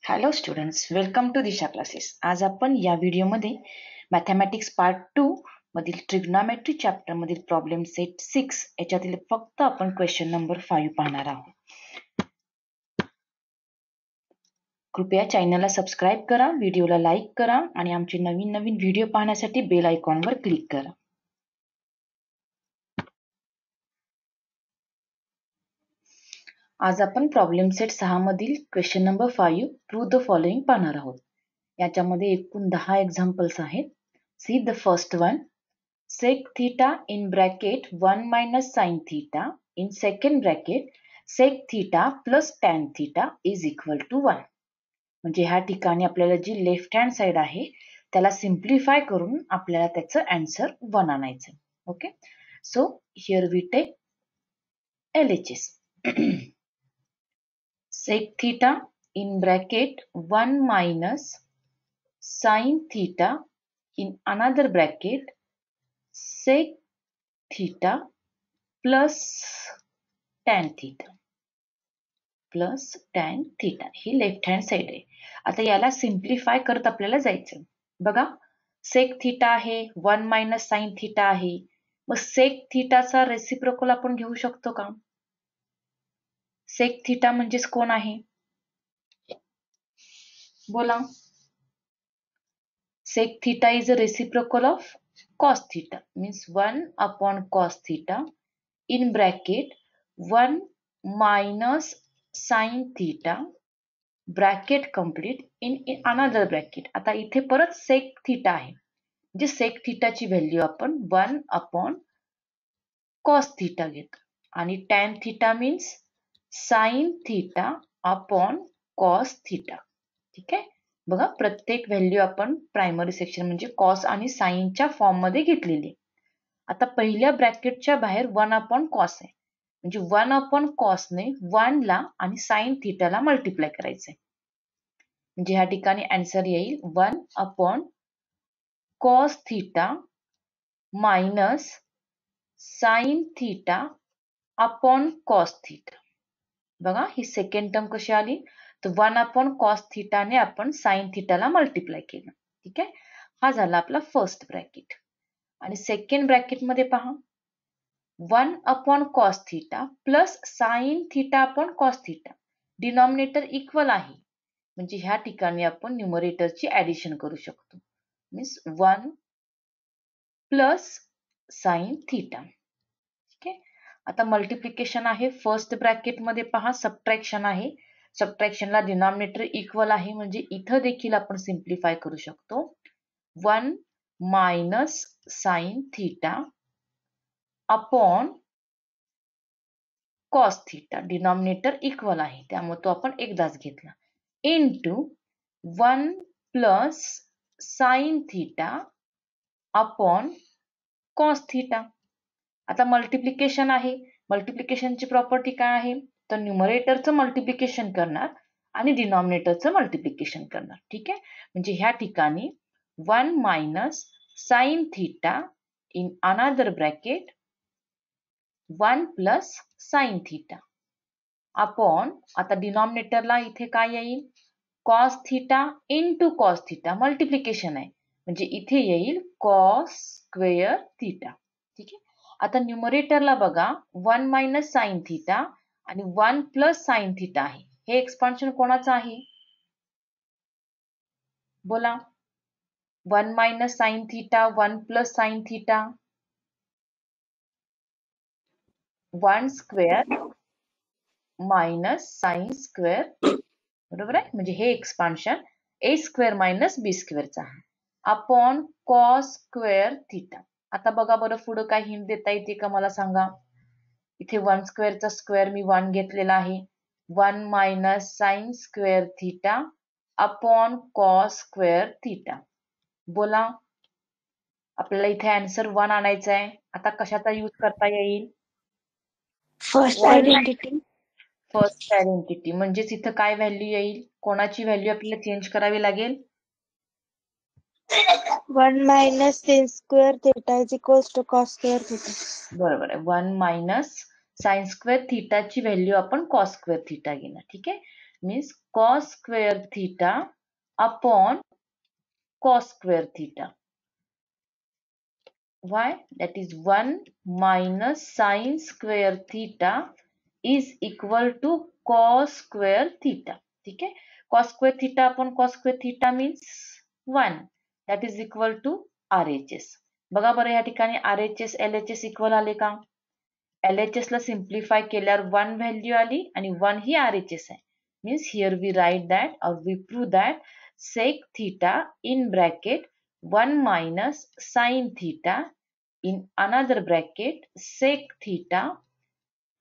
Hello students, welcome to Disha classes. आज आपण या व्हिडिओमध्ये मॅथमॅटिक्स पार्ट 2 मधील ट्रिग्नॉमेट्री चॅप्टर मधील प्रॉब्लेम सेट 6 याच्यातील फक्त आपण क्वेश्चन नंबर 5 पाहणार आहोत. कृपया चॅनलला सबस्क्राईब करा, व्हिडिओला लाईक करा आणि आमचे नवीन व्हिडिओ पाहण्यासाठी बेल आयकॉनवर क्लिक करा. आज आपण प्रॉब्लेम सेट 6 मधील question number 5 prove the following पाहणार आहोत. याच्यामध्ये एकूण 10 एक्झाम्पल्स आहेत. See the first one. Sec theta in bracket 1 minus sin theta in second bracket sec theta plus tan theta is equal to 1. म्हणजे ह्या ठिकाणी आपल्याला जी लेफ्ट हँड साइड आहे त्याला सिम्प्लिफाय करून आपल्याला त्याचं आन्सर 1 आणायचं. Okay, so here we take LHS. sec theta in bracket 1 minus sin theta in another bracket sec theta plus tan theta he left hand side आहे. आता याला सिम्प्लिफाय करत आपल्याला जायचं. बघा, सेक थीटा आहे, 1 मायनस साइन थीटा आहे. मग सेक थीटाचा रेसिप्रोकल आपण घेऊ शकतो का? सेक थीटा म्हणजेच कोण आहे? बोला. Sec theta is a reciprocal of cos theta, means 1 upon cos theta in bracket 1 minus sin theta bracket complete in another bracket. आता इथे परत सेक थीटा आहे, म्हणजे सेक थीटाची व्हॅल्यू आपण 1 अपॉन कॉस थीटा घेतो आणि tan theta means sine theta upon cos theta. ठीक आहे, बघा प्रत्येक व्हॅल्यू आपण प्रायमरी सेक्शन म्हणजे कॉस आणि साइनच्या फॉर्म मध्ये घेतलेली. आता पहिल्या ब्रॅकेटच्या बाहेर 1 अपॉन कॉस आहे, म्हणजे 1 अपॉन कॉसने 1 ला आणि साइन थीटाला मल्टिप्लाय करायचंय. म्हणजे ह्या ठिकाणी आन्सर येईल 1 upon cos theta minus sign theta upon cos theta. बघा ही सेकंड टर्म कशी आली, तर 1 अपॉन कॉस थीटाने आपण साइन थीटाला मल्टिप्लाय केलं. ठीक आहे, हा झाला आपला फर्स्ट ब्रॅकेट. आणि सेकंड ब्रॅकेट मध्ये पहा, 1 upon cos theta plus sign theta upon cos theta. Denominator equal आहे, म्हणजे ह्या ठिकाणी आपण न्यूमरेटरची ऍडिशन करू शकतो. Means 1 plus sine theta. ठीक आहे, आता मल्टिप्लिकेशन आहे. फर्स्ट ब्रॅकेट मध्ये पहा सबट्रॅक्शन आहे. सबट्रॅक्शनला डिनॉमिनेटर इक्वल आहे, म्हणजे इथं देखील आपण सिम्प्लिफाय करू शकतो. 1 minus sign theta upon cos theta. Denominator equal आहे त्यामुळे तो आपण एकदाच घेतला. Into 1 plus sign theta upon cos theta. आता मल्टिप्लिकेशन आहे. मल्टिप्लिकेशनची प्रॉपर्टी काय आहे, तर न्यूमरेटरचं मल्टिप्लिकेशन करणार आणि डिनॉमिनेटरचं मल्टिप्लिकेशन करणार. ठीक आहे, म्हणजे ह्या ठिकाणी 1 minus sine theta in another bracket 1 plus sign theta upon, आता डिनॉमिनेटरला इथे काय येईल, cos theta into cos theta. Multiplication आहे, म्हणजे इथे येईल कॉस स्क्वेअर थीटा. ठीक आहे, आता न्यूमरेटरला बघा 1 मायनस साइन थीटा आणि 1 प्लस साइन थीटा आहे. हे एक्सपान्शन कोणाचं आहे? बोला. 1 minus sine theta, 1 plus sine theta, 1 square minus sine square. बरोबर आहे, म्हणजे हे एक्सपान्शन ए स्क्वेअर मायनस बी स्क्वेअरचा आहे अपॉन कॉस स्क्वेअर थीटा. आता बघा बरं पुढे काय हिंट देता येते का मला सांगा. इथे 1 स्क्वेअरचा स्क्वेअर मी 1 घेतलेला आहे. 1 minus sine square theta upon cos square theta. बोला, आपल्याला इथे आन्सर 1 आणायचा आहे. आता कशाचा यूज करता येईल? First identity. फर्स्ट आयडेंटिटी म्हणजेच इथं काय व्हॅल्यू येईल, कोणाची व्हॅल्यू आपल्याला चेंज करावी लागेल? 1 minus sin square theta is equals to cos square theta. बरोबर आहे, 1 मायनस साइन स्क्वेअर थिटाची व्हॅल्यू आपण कॉस स्क्वेअर थिटा घेणार. ठीक आहे, means cos square theta upon cos square theta. Why? That is 1 minus sin square theta is equal to cos square theta. ठीक है, cos square theta upon cos square theta means 1. That is equal to RHS. बघा बरं या ठिकाणी RHS LHS equal आले का? LHS ला simplify केल्यावर 1 व्हॅल्यू आली आणि 1 ही RHS आहे. Means here we write that or we prove that sec theta in bracket 1 minus sin theta in another bracket sec theta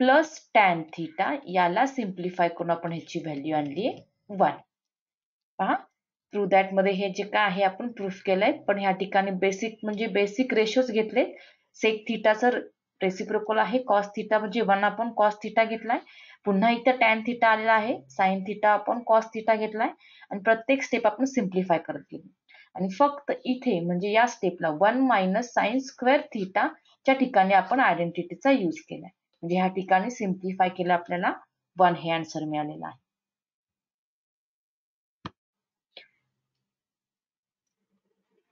plus tan theta याला simplify करून आपण ह्याची व्हॅल्यू आणली 1. पहा, प्रूव्ह दॅट मध्ये हे जे काय आहे आपण प्रूफ केलंय, पण ह्या ठिकाणी बेसिक म्हणजे बेसिक रेशोज घेतले. सेक थिटाचं रेसिप्रोकल आहे कॉस थिटा म्हणजे 1 आपण कॉस थिटा घेतलाय. पुन्हा इथं टॅन थिटा आलेला आहे, साइन थिटा आपण कॉस थिटा घेतलाय आणि प्रत्येक स्टेप आपण सिम्प्लिफाय करत गेलो. आणि फक्त इथे म्हणजे या स्टेपला 1 मायनस साइन स्क्वेअर थिटा च्या ठिकाणी आपण आयडेंटिटीचा यूज केलाय. म्हणजे ह्या ठिकाणी सिम्प्लिफाय केलं आपल्याला 1 हे आन्सर मिळालेलं आहे.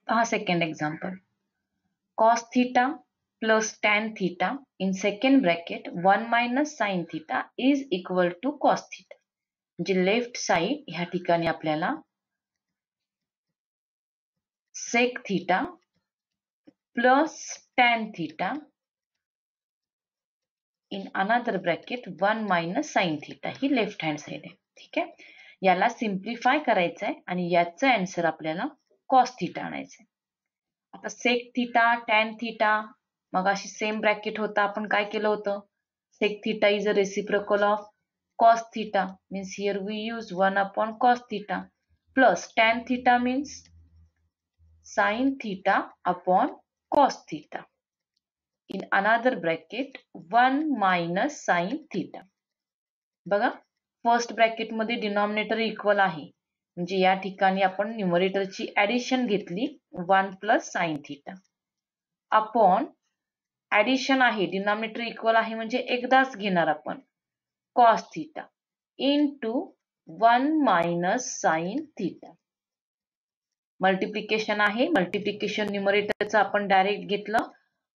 पहा second example. cos theta plus tan theta in second bracket 1 minus sin theta is equal to cos theta. म्हणजे लेफ्ट साइड ह्या ठिकाणी आपल्याला sec theta plus tan theta in another bracket 1 minus sin theta he left hand side आहे. ठीक आहे, याला simplify करायचं आहे आणि याचं आन्सर आपल्याला cos theta आणायचं आहे. आता सेक थिटा टॅन थिटा मग अशी सेम ब्रॅकेट होता, आपण काय केलं होतं, sec theta is a reciprocal of cos theta means here we use 1 upon cos theta plus tan theta means sin theta upon cos theta in another bracket 1 minus sin theta. बघा first bracket मध्ये denominator equal आहे, म्हणजे या ठिकाणी आपण न्यूमरेटरची addition घेतली 1 plus sine theta upon addition आहे, denominator equal आहे म्हणजे एकदाच घेणार आपण cos theta into 1 minus sin theta. Multiplication आहे, मल्टिप्लिकेशन न्यूमरेटरचं आपण डायरेक्ट घेतलं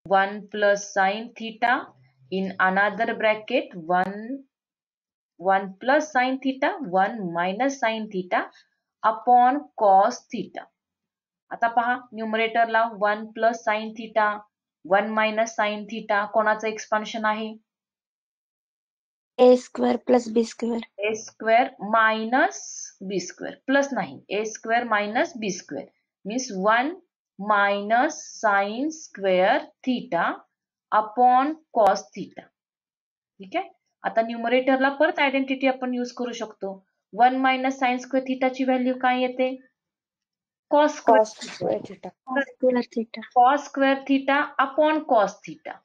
1 plus sine theta in another bracket 1 plus sin theta 1 minus sin theta upon cos theta. आता पहा न्यूमरेटरला 1 plus sin theta 1 minus sin theta कोणाचं एक्सपान्शन आहे, a square plus b square. a square minus b square plus नाही, a square minus b square means 1 minus sin square theta upon cos theta. ठीक आहे, आता न्यूमरेटरला परत identity आपण use करू शकतो. 1 मायनस साइन स्क्वेअर थिटाची व्हॅल्यू काय येते, cos Square theta. Square theta. cos square theta upon cos theta.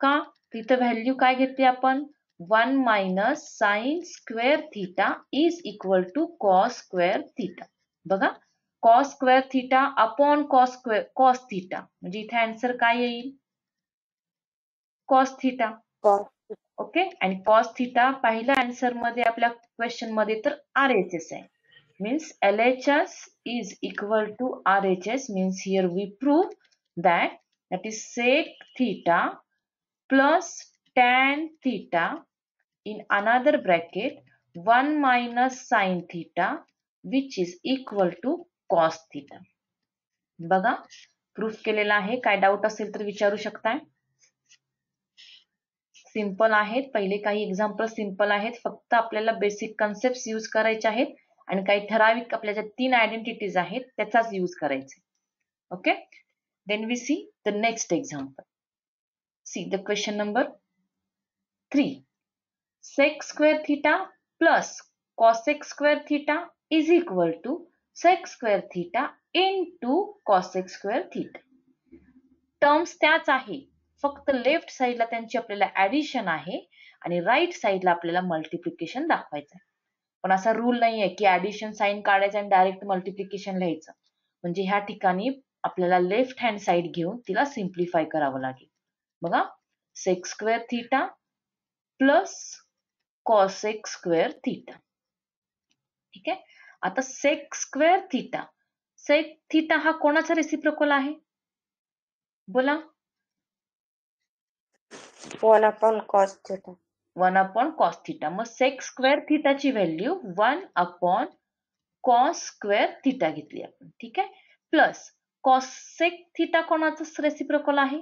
का, तिथं व्हॅल्यू काय घेतली आपण 1 minus sine square theta is equal to cos square theta. बघा cos square theta upon cos theta म्हणजे इथे आन्सर काय येईल, cos थिटा. Cos. ओके, आणि cos थिटा पहिल्या आन्सर मध्ये आपल्या क्वेश्चन मध्ये तर RHS आहे, means LHS is equal to RHS means here we prove that is sec theta plus tan theta in another bracket 1 minus sin theta which is equal to cos theta. बघा proof केलेला आहे, काय doubt असेल तर विचारू शकताय. Simple आहेत, पहिले काही एक्झाम्पल सिंपल आहेत, फक्त आपल्याला बेसिक कन्सेप्ट यूज करायचे आहेत आणि काही ठराविक आपल्या ज्या 3 आयडेंटिटीज आहेत त्याचाच यूज करायचे. Okay, then we see the next example. See the question number 3. sec square theta plus cosec square theta is equal to sec square theta into cosec square theta. Terms त्याच आहे, फक्त left साइडला त्यांची आपल्याला addition आहे आणि right साइडला आपल्याला मल्टिप्लिकेशन दाखवायचं आहे. पण असा रूल नाहीये की ऍडिशन साइन काढायचं आणि डायरेक्ट मल्टिप्लिकेशन लिहायचं. म्हणजे ह्या ठिकाणी आपल्याला लेफ्ट हँड साइड घेऊन तिला सिम्प्लिफाय करावं लागेल. बघा sec square theta plus cosec square theta. ठीक आहे. आता sec square theta, sec theta हा कोणाचा रेसिप्रोकल आहे? बोला. 1/cos theta. 1/cos theta. मग सेक स्क्वेअर थिटाची व्हॅल्यू 1/cos स्क्वेअर थिटा घेतली आपण. ठीक आहे. प्लस कॉसेक थिटा कोणाचा रेसिप्रोकल आहे?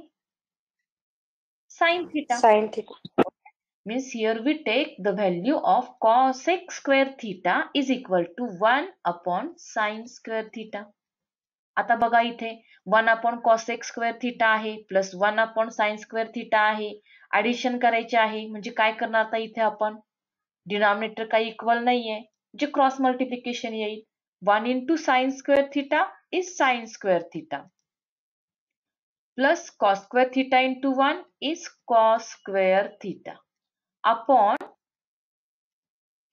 Sine theta. Sin theta. Means here we take the value of cosec square theta is equal to 1/sin square theta. आता बघा इथे 1/cosec square theta आहे प्लस 1/sin square theta आहे. Addition करायचे आहे म्हणजे काय करणार आता इथे आपण? डिनॉमिनेटर काही इक्वल नाहीये, जे क्रॉस मल्टिप्लिकेशन येईल. 1 into sin square theta is sin square theta plus cos square theta into 1 is cos square theta upon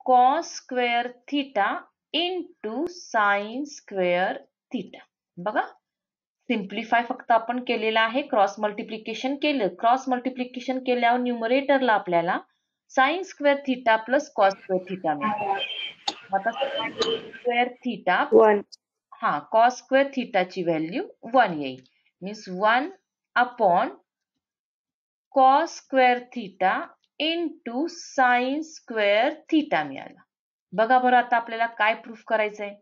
cos square theta into sin square theta. बघा, सिम्प्लिफाय फक्त आपण केलेला आहे, क्रॉस मल्टिप्लिकेशन केलं. Cross multiplication केल्यावर न्यूमरेटरला आपल्याला sin square theta plus cos square theta मिळालं. आता sin square theta 1. cos square theta ची व्हॅल्यू 1 येईल. Means 1/cos square theta into sin square theta मिळाला. बघा बरं आता आपल्याला काय प्रूफ करायचंय?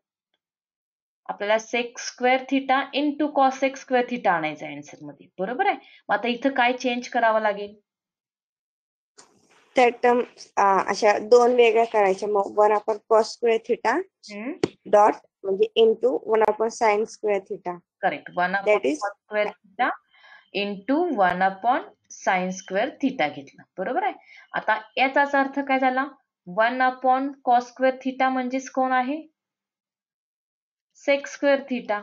आपल्याला sec square theta into cosec square theta आणायचं आहे आन्सर मध्ये. बरोबर आहे. मग आता इथं काय चेंज करावं लागेल? त्या टर्म अशा दोन वेगळ्या करायच्या. मग 1/cos स्क्वेअर थिटा डॉट म्हणजे into 1/sin square theta. Correct. That is 1/cos square theta into 1/sin square theta घेतला. बरोबर आहे. आता याचाच अर्थ काय झाला? 1/cos स्क्वेअर थिटा म्हणजेच कोण आहे? Sec square theta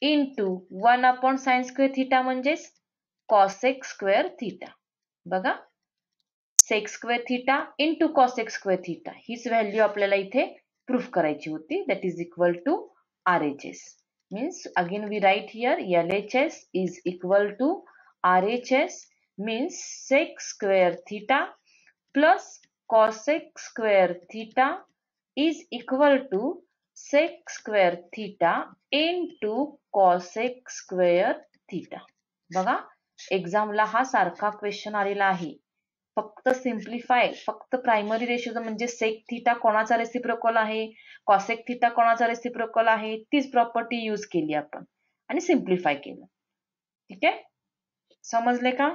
into 1/sin square theta म्हणजेच कॉसेक स्क्वेअर थिटा. बघा, sec square theta into cosec square theta हीच व्हॅल्यू आपल्याला इथे प्रूफ करायची होती. That is equal to RHS. Means again we write here LHS is equal to RHS means sec square theta plus cosec square theta is equal to sec square theta into cosec square theta. बघा, एक्झामला हा सारखा question आलेला आहे. फक्त simplify, फक्त primary ratio म्हणजे sec theta कोणाचा reciprocal आहे, कॉसेक थिटा कोणाचा रेसिप्रोकल आहे, तीच प्रॉपर्टी यूज केली आपण आणि सिम्प्लिफाय केलं. ठीक आहे. समजले का?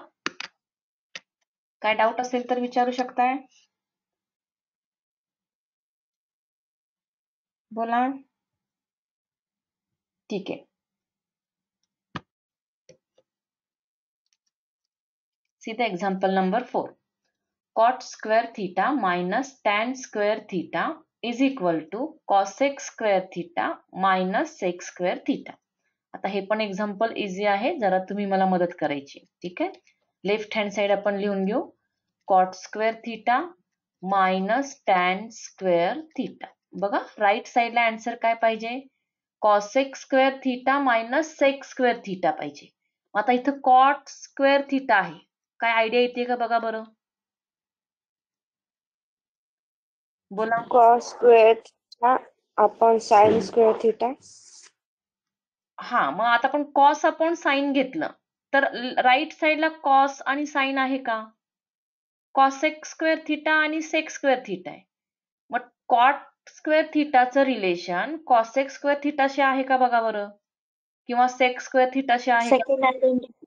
काय डाऊट असेल तर विचारू शकताय. बोला. ठीक आहे. See the example number 4. Cot square theta minus tan square theta is equal to cosec square theta minus sec square theta. आता हे पण एक्झाम्पल इझी आहे, जरा तुम्ही मला मदत करायची. ठीक आहे. लेफ्ट हँड साइड आपण लिहून घेऊ. Cot square theta minus tan square theta. बघा, राईट साइडला आन्सर काय पाहिजे? Cosec square theta minus sec square theta पाहिजे. आता इथं कॉट स्क्वेअर थिटा आहे. काय आयडिया येते का बघा बरं? बोला. cos square theta upon sin square theta. मग आता आपण कॉस अपॉन साइन घेतलं तर राईट साइडला कॉस आणि साइन आहे का? कॉसेक स्क्वेअर थिटा आणि सेक स्क्वेअर थिटा आहे. मग कॉट स्क्वेअर थिटाचं रिलेशन कॉसेक स्क्वेअर थिटाशी आहे का बघा बरं, किंवा सेक स्क्वेअर थिटाशी आहे का? Second identity.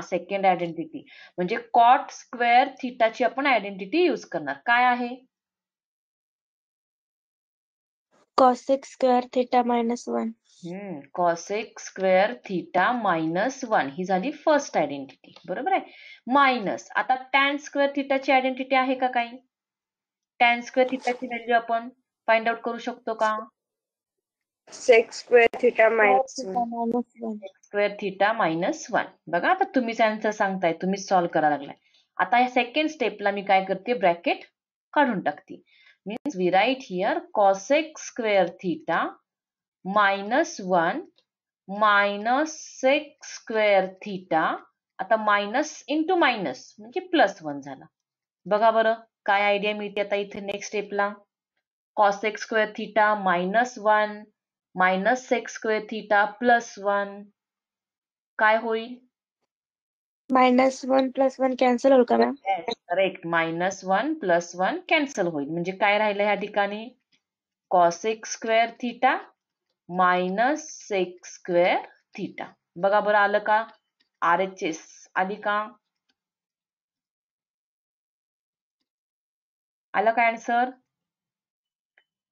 सेकंड आयडेंटिटी म्हणजे कॉट स्क्वेअर थिटाची आपण आयडेंटिटी यूज करणार. काय आहे? cosec square theta -1. Cosec square theta -1 ही झाली फर्स्ट आयडेंटिटी. बरोबर आहे. मायनस आता टॅन स्क्वेअर थिटाची आयडेंटिटी आहे का काही? टॅन स्क्वेअर थिटाची व्हॅल्यू आपण फाइंड आउट करू शकतो का? sec square theta -1. Square theta -1. बघा, आता तुम्हीच आन्सर सांगताय, तुम्हीच सॉल्व्ह करायला लागलाय. आता या सेकंड स्टेपला मी काय करते? ब्रॅकेट काढून टाकते. Means we write here cosec square theta -1 minus sec square theta. आता मायनस इंटू मायनस म्हणजे +1 झाला. बघा बरं काय आयडिया मिळते आता इथे नेक्स्ट स्टेपला. Cos x square theta -1 minus sec square theta +1 काय होईल? -1 + 1 कॅन्सल होईल का मॅम? करेक्ट, -1 + 1 कॅन्सल होईल. म्हणजे काय राहिलं ह्या ठिकाणी? Cos x square theta minus sec square theta. बघा बरं आलं का? RHS आली का? आलं का आन्सर?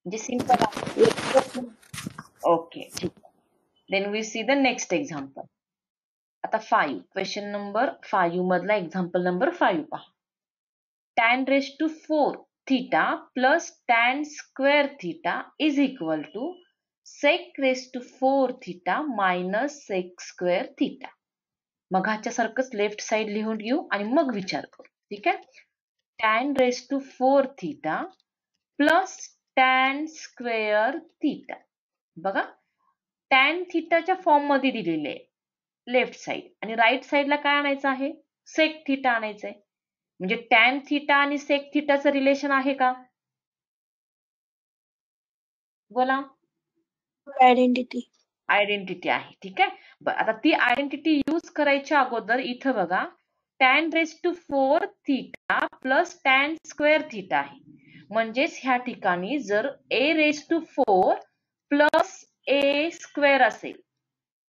म्हणजे सिंपल आहे. ओके ठीक आहे. Then we see the next example. आता 5 क्वेश्चन नंबर 5 मधला एक्झाम्पल नंबर 5 पहा. tan⁴ theta plus tan square theta is equal to sec⁴ theta minus sec square theta. मगाच्या सारखंच लेफ्ट साइड लिहून घेऊ आणि मग विचार करू. ठीक आहे. tan⁴ theta plus tan square theta. बघा tan थिटाच्या फॉर्म मध्ये दिलेले आहे लेफ्ट साइड आणि राईट साइडला काय आणायचं आहे? सेक थिटा आणायचं आहे. म्हणजे tan थिटा आणि सेक थिटाचं रिलेशन आहे का? बोला. आयडेंटिटी आहे. ठीक आहे. बरं आता ती आयडेंटिटी यूज करायच्या अगोदर इथं बघा tan⁴ theta plus tan square theta आहे. म्हणजेच ह्या ठिकाणी जर a⁴ प्लस a स्क्वेअर असेल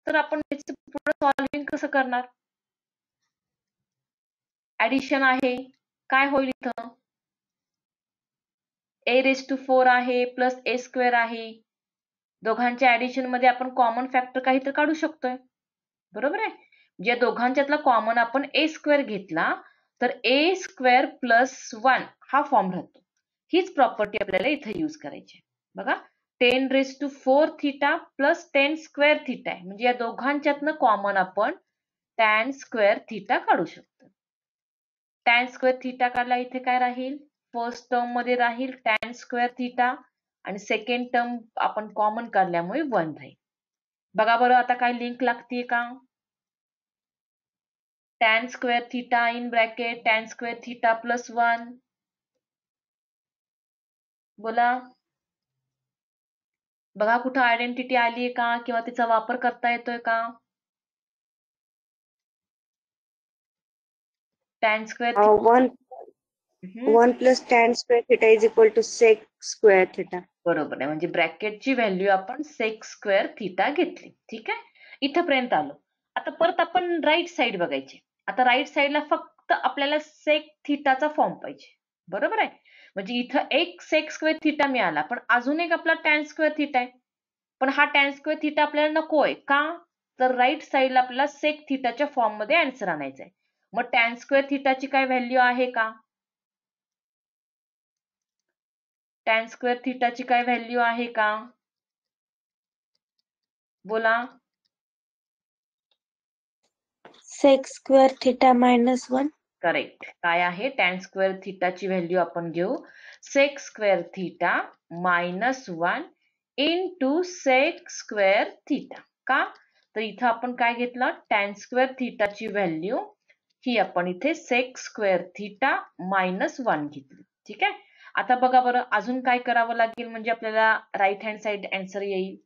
तर आपण याचं पुढे सॉल्विंग कसं करणार? ऍडिशन आहे. काय होईल इथं? a⁴ आहे प्लस a स्क्वेअर आहे. दोघांच्या ऍडिशन मध्ये आपण कॉमन फॅक्टर काहीतरी काढू शकतोय. बरोबर आहे. ज्या दोघांच्यातला कॉमन आपण a स्क्वेअर घेतला तर a स्क्वेअर प्लस 1 हा फॉर्म राहतो. हीच प्रॉपर्टी आपल्याला इथे यूज करायची. बघा tan⁴ theta plus tan square theta आहे. म्हणजे या दोघांच्यातनं कॉमन आपण tan स्क्वेअर थिटा काढू शकतो. tan स्क्वेअर थिटा काढला इथे काय राहील? फर्स्ट टर्म मध्ये राहील tan स्क्वेअर थिटा आणि सेकंड टर्म आपण कॉमन काढल्यामुळे 1 राहील. बघा बरं आता काय लिंक लागतीये का? tan square theta in bracket tan square theta plus 1. बोला. बघा कुठं आयडेंटिटी आलीये का किंवा तिचा वापर करता येतोय का? tan square 1 + tan square theta is equal to sec square theta. बरोबर आहे. म्हणजे ब्रॅकेटची व्हॅल्यू आपण सेक स्क्वेअर थिटा घेतली. ठीक आहे. इथपर्यंत आलो. आता परत आपण राईट साइड बघायची. आता राईट साइडला फक्त आपल्याला सेक थिटाचा फॉर्म पाहिजे. बरोबर आहे. म्हणजे इथं एक सेक स्क्वेअर थिटा मिळाला पण अजून एक आपला tan स्क्वेअर थिटा आहे. पण हा tan स्क्वेअर थिटा आपल्याला नकोय का? तर राईट साइडला आपल्याला सेक थिटाच्या फॉर्म मध्ये आन्सर आणायचा आहे. मग tan स्क्वेअर थिटाची काय व्हॅल्यू आहे का? tan स्क्वेअर थिटाची काय व्हॅल्यू आहे का? बोला. Sec square theta -1. करेक्ट. काय आहे? tan स्क्वेअर थिटाची व्हॅल्यू आपण घेऊ sec square theta -1 into sec square theta. का? तर इथं आपण काय घेतलं? tan स्क्वेअर थिटाची व्हॅल्यू ही आपण इथे सेक स्क्वेअर थिटा -1 घेतली. ठीक आहे. आता बघा बरं अजून काय करावं लागेल म्हणजे आपल्याला राईट हँड साइड आन्सर येईल?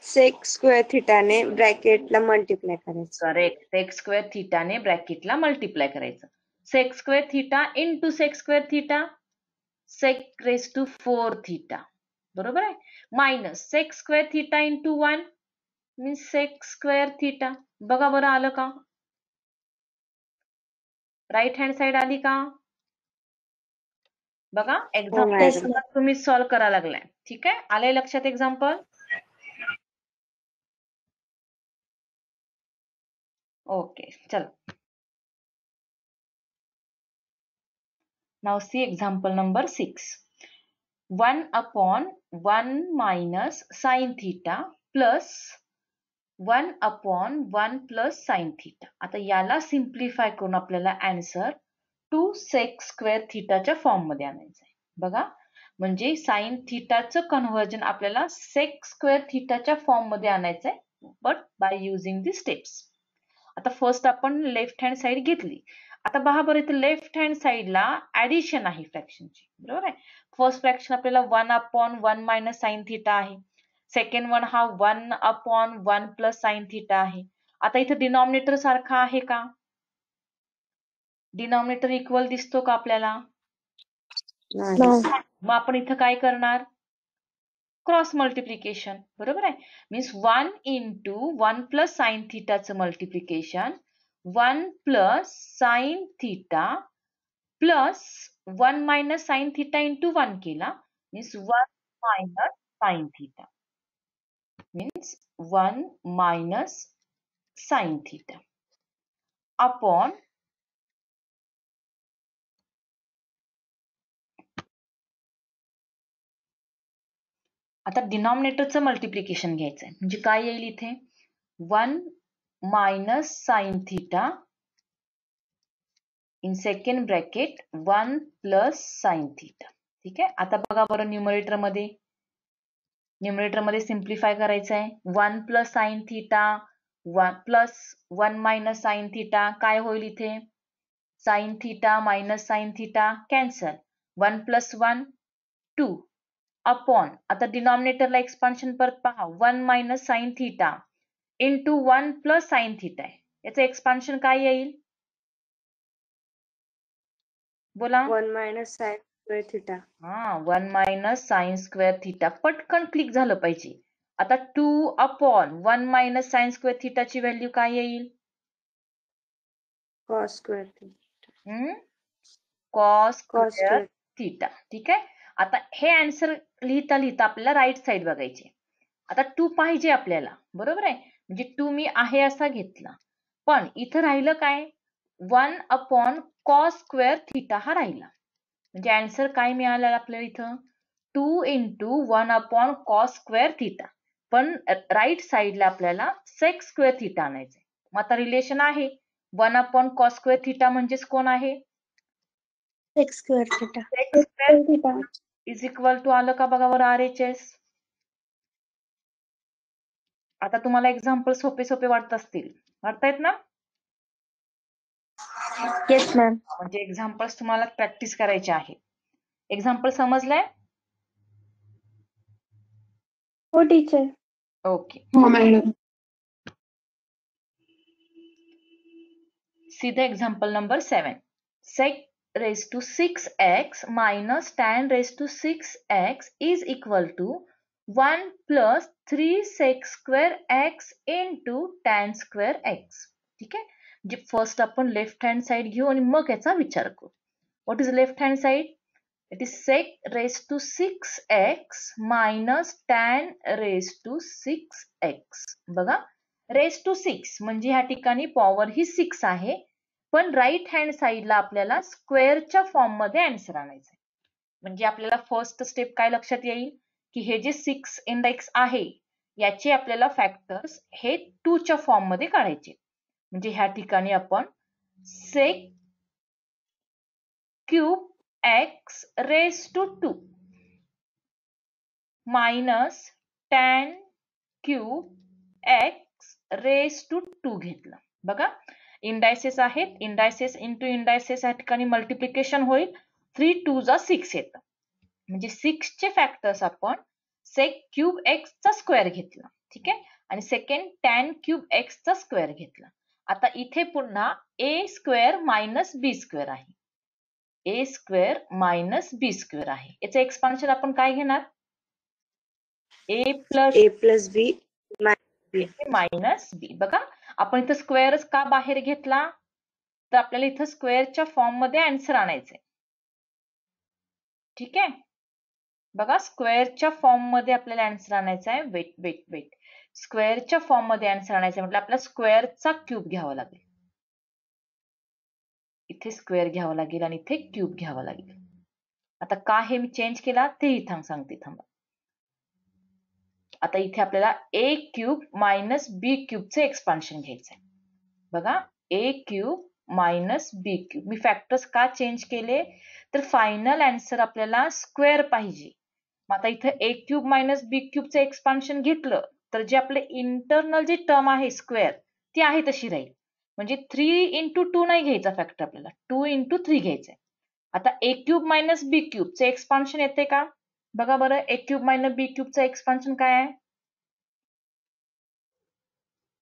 सेक स्क्वेअर थिटाने ब्रॅकेटला मल्टिप्लाय करायचं. करेक्ट. सेक स्क्वेअर थिटाने ब्रॅकेटला मल्टिप्लाय करायचं. Sec square theta into sec square theta sec⁴ theta. बरोबर आहे. Minus sec square theta into 1 means sec square theta. बघा बरं आलं का? राईट हँड साइड आली का? बघा एक्झाम्पल तुम्ही सॉल्व्ह करायला लागलाय. ठीक आहे. आलंय लक्षात एक्झाम्पल? ओके चला. Now see example number 6. 1/1 minus sin theta plus 1/1 plus sin theta. आता याला सिम्प्लिफाय करून आपल्याला आन्सर 2 sec स्क्वेअर थिटाच्या फॉर्म मध्ये आणायचं आहे. बघा म्हणजे साइन थिटाचं कन्व्हर्जन आपल्याला सेक स्क्वेअर थिटाच्या फॉर्म मध्ये आणायचं आहे but by using the steps. आता फर्स्ट आपण लेफ्ट हँड साइड घेतली आता पहा बरं, इथे लेफ्ट हँड साइडला ऍडिशन आहे फ्रॅक्शनची, बरोबर आहे. फर्स्ट फ्रॅक्शन आपल्याला 1/1 मायनस साइन थिटा आहे. सेकंड वन हा 1/1 प्लस साइन थिटा आहे. आता इथे डिनॉमिनेटर सारखा आहे का? डिनॉमिनेटर इक्वल दिसतो का आपल्याला? मग आपण इथं काय करणार? क्रॉस मल्टिप्लिकेशन, बरोबर आहे. मीन्स 1 इंटू 1 प्लस साइन थिटाचं multiplication 1 plus sine theta plus 1 minus sine theta into 1 केला, means 1 minus sine theta, means 1 minus sine theta upon आता डिनॉमिनेटरचं मल्टिप्लिकेशन घ्यायचं आहे, म्हणजे काय येईल इथे? 1 minus sine theta in second bracket 1 plus sine theta. ठीक आहे. आता बघा बरं, न्यूमरेटर मध्ये सिम्प्लिफाय करायचं आहे. 1 plus sine theta 1 plus 1 minus sine theta काय होईल इथे? Sine theta minus sine theta cancel, 1 plus 1 2 upon आता डिनॉमिनेटरला एक्सपान्शन परत पहा, 1 minus sine theta into 1 plus sine theta आहे, याचं एक्सपान्शन काय येईल? बोला. 1 minus sine square theta. 1 minus sine square theta. पटकन क्लिक झालं पाहिजे. आता 2 अपॉन 1 मायनस साइन स्क्वेअर थिटाची व्हॅल्यू काय येईल? Cos square theta. Cos square theta. ठीक आहे. आता हे आन्सर लिहिता लिहिता आपल्याला राईट साइड बघायचे. आता 2 पाहिजे आपल्याला, बरोबर आहे. म्हणजे 2 मी आहे असा घेतला, पण इथं राहिलं काय? 1 अपॉन कॉस स्क्वेअर थिटा हा राहिला. म्हणजे आन्सर काय मिळालं आपल्याला इथं? 2 into 1 upon cos square theta. पण राईट साइडला आपल्याला सेक स्क्वेअर थिटा आणायचंय. मग आता रिलेशन आहे, 1 अपॉन कॉस स्क्वेअर थिटा म्हणजेच कोण आहे? Sec square theta. Sec square theta is equal to आलं का बघा बरं RHS. आता तुम्हाला एक्झाम्पल सोपे सोपे वाटत असतील, वाटतायत ना? Yes ma'am. म्हणजे एक्झाम्पल्स तुम्हाला प्रॅक्टिस करायचे आहे. एक्झाम्पल समजलंय? हो टीचर. ओके. हो madam. See the example number 7. Sec raised to 6x minus tan raised to 6x is equal to 1 plus 3 sec square x into tan square x. ठीक आहे. म्हणजे first आपण left hand side घेऊ आणि मग याचा विचार करू. What is left hand side? It is sec raised to 6x minus tan raised to 6x. बघा, रेस टू 6 म्हणजे ह्या ठिकाणी पॉवर ही 6 आहे, पण राईट हँड साइडला आपल्याला स्क्वेअरच्या फॉर्म मध्ये आन्सर आणायचं आहे. म्हणजे आपल्याला फर्स्ट स्टेप काय लक्षात येईल की हे जे 6 इंडेक्स आहे याचे आपल्याला फॅक्टर्स हे 2 च्या फॉर्म मध्ये काढायचे. म्हणजे ह्या ठिकाणी आपण sec cube x raise to 2 minus tan cube x raise to 2 घेतलं. बघा, इंडायसेस आहेत, इंडायसेस इंटू इंडायसेस या ठिकाणी मल्टिप्लिकेशन होईल, 3 2 जा 6 येतं. म्हणजे 6 चे फॅक्टर्स आपण सेक क्यूब एक्स चा स्क्वेअर घेतला. ठीक आहे. आणि सेकंड टॅन क्यूब एक्स चा स्क्वेअर घेतला. आता इथे पुन्हा ए स्क्वेअर मायनस बी स्क्वेअर आहे, ए स्क्वेअर मायनस बी स्क्वेअर आहे. याचं एक्सपान्शन आपण काय घेणार? ए प्लस बी मायनस बी. बघा, आपण इथं स्क्वेअरच का बाहेर घेतला, तर आपल्याला इथं स्क्वेअरच्या फॉर्म मध्ये आन्सर आणायचंय. ठीक आहे. बघा, स्क्वेअरच्या फॉर्म मध्ये आपल्याला आन्सर आणायचा आहे. वेट स्क्वेअरच्या फॉर्म मध्ये आन्सर आणायचं म्हटलं आपल्याला स्क्वेअरचा क्यूब घ्यावा लागेल. इथे स्क्वेअर घ्यावा लागेल आणि इथे क्यूब घ्यावा लागेल. आता का हे मी चेंज केला तेही सांगते, थांबा. आता इथे आपल्याला ए क्यूब मायनस बी क्यूबचे एक्सपान्शन घ्यायचंय. बघा, ए क्यूब मायनस बी क्यूब. मी फॅक्टर्स का चेंज केले, तर फायनल आन्सर आपल्याला स्क्वेअर पाहिजे. मग आता इथे ए क्यूब मायनस बी क्यूबचं एक्सपान्शन घेतलं तर जे आपले इंटरनल जी टर्म आहे स्क्वेअर ती आहे तशी राहील. म्हणजे 3 इंटू 2 नाही घ्यायचा फॅक्टर आपल्याला, 2 इंटू 3 घ्यायचा आहे. आता a क्यूब मायनस बी क्यूबचे एक्सपान्शन येते का? बघा बरं, a क्यूब मायनस बी क्यूबचं एक्सपान्शन काय आहे?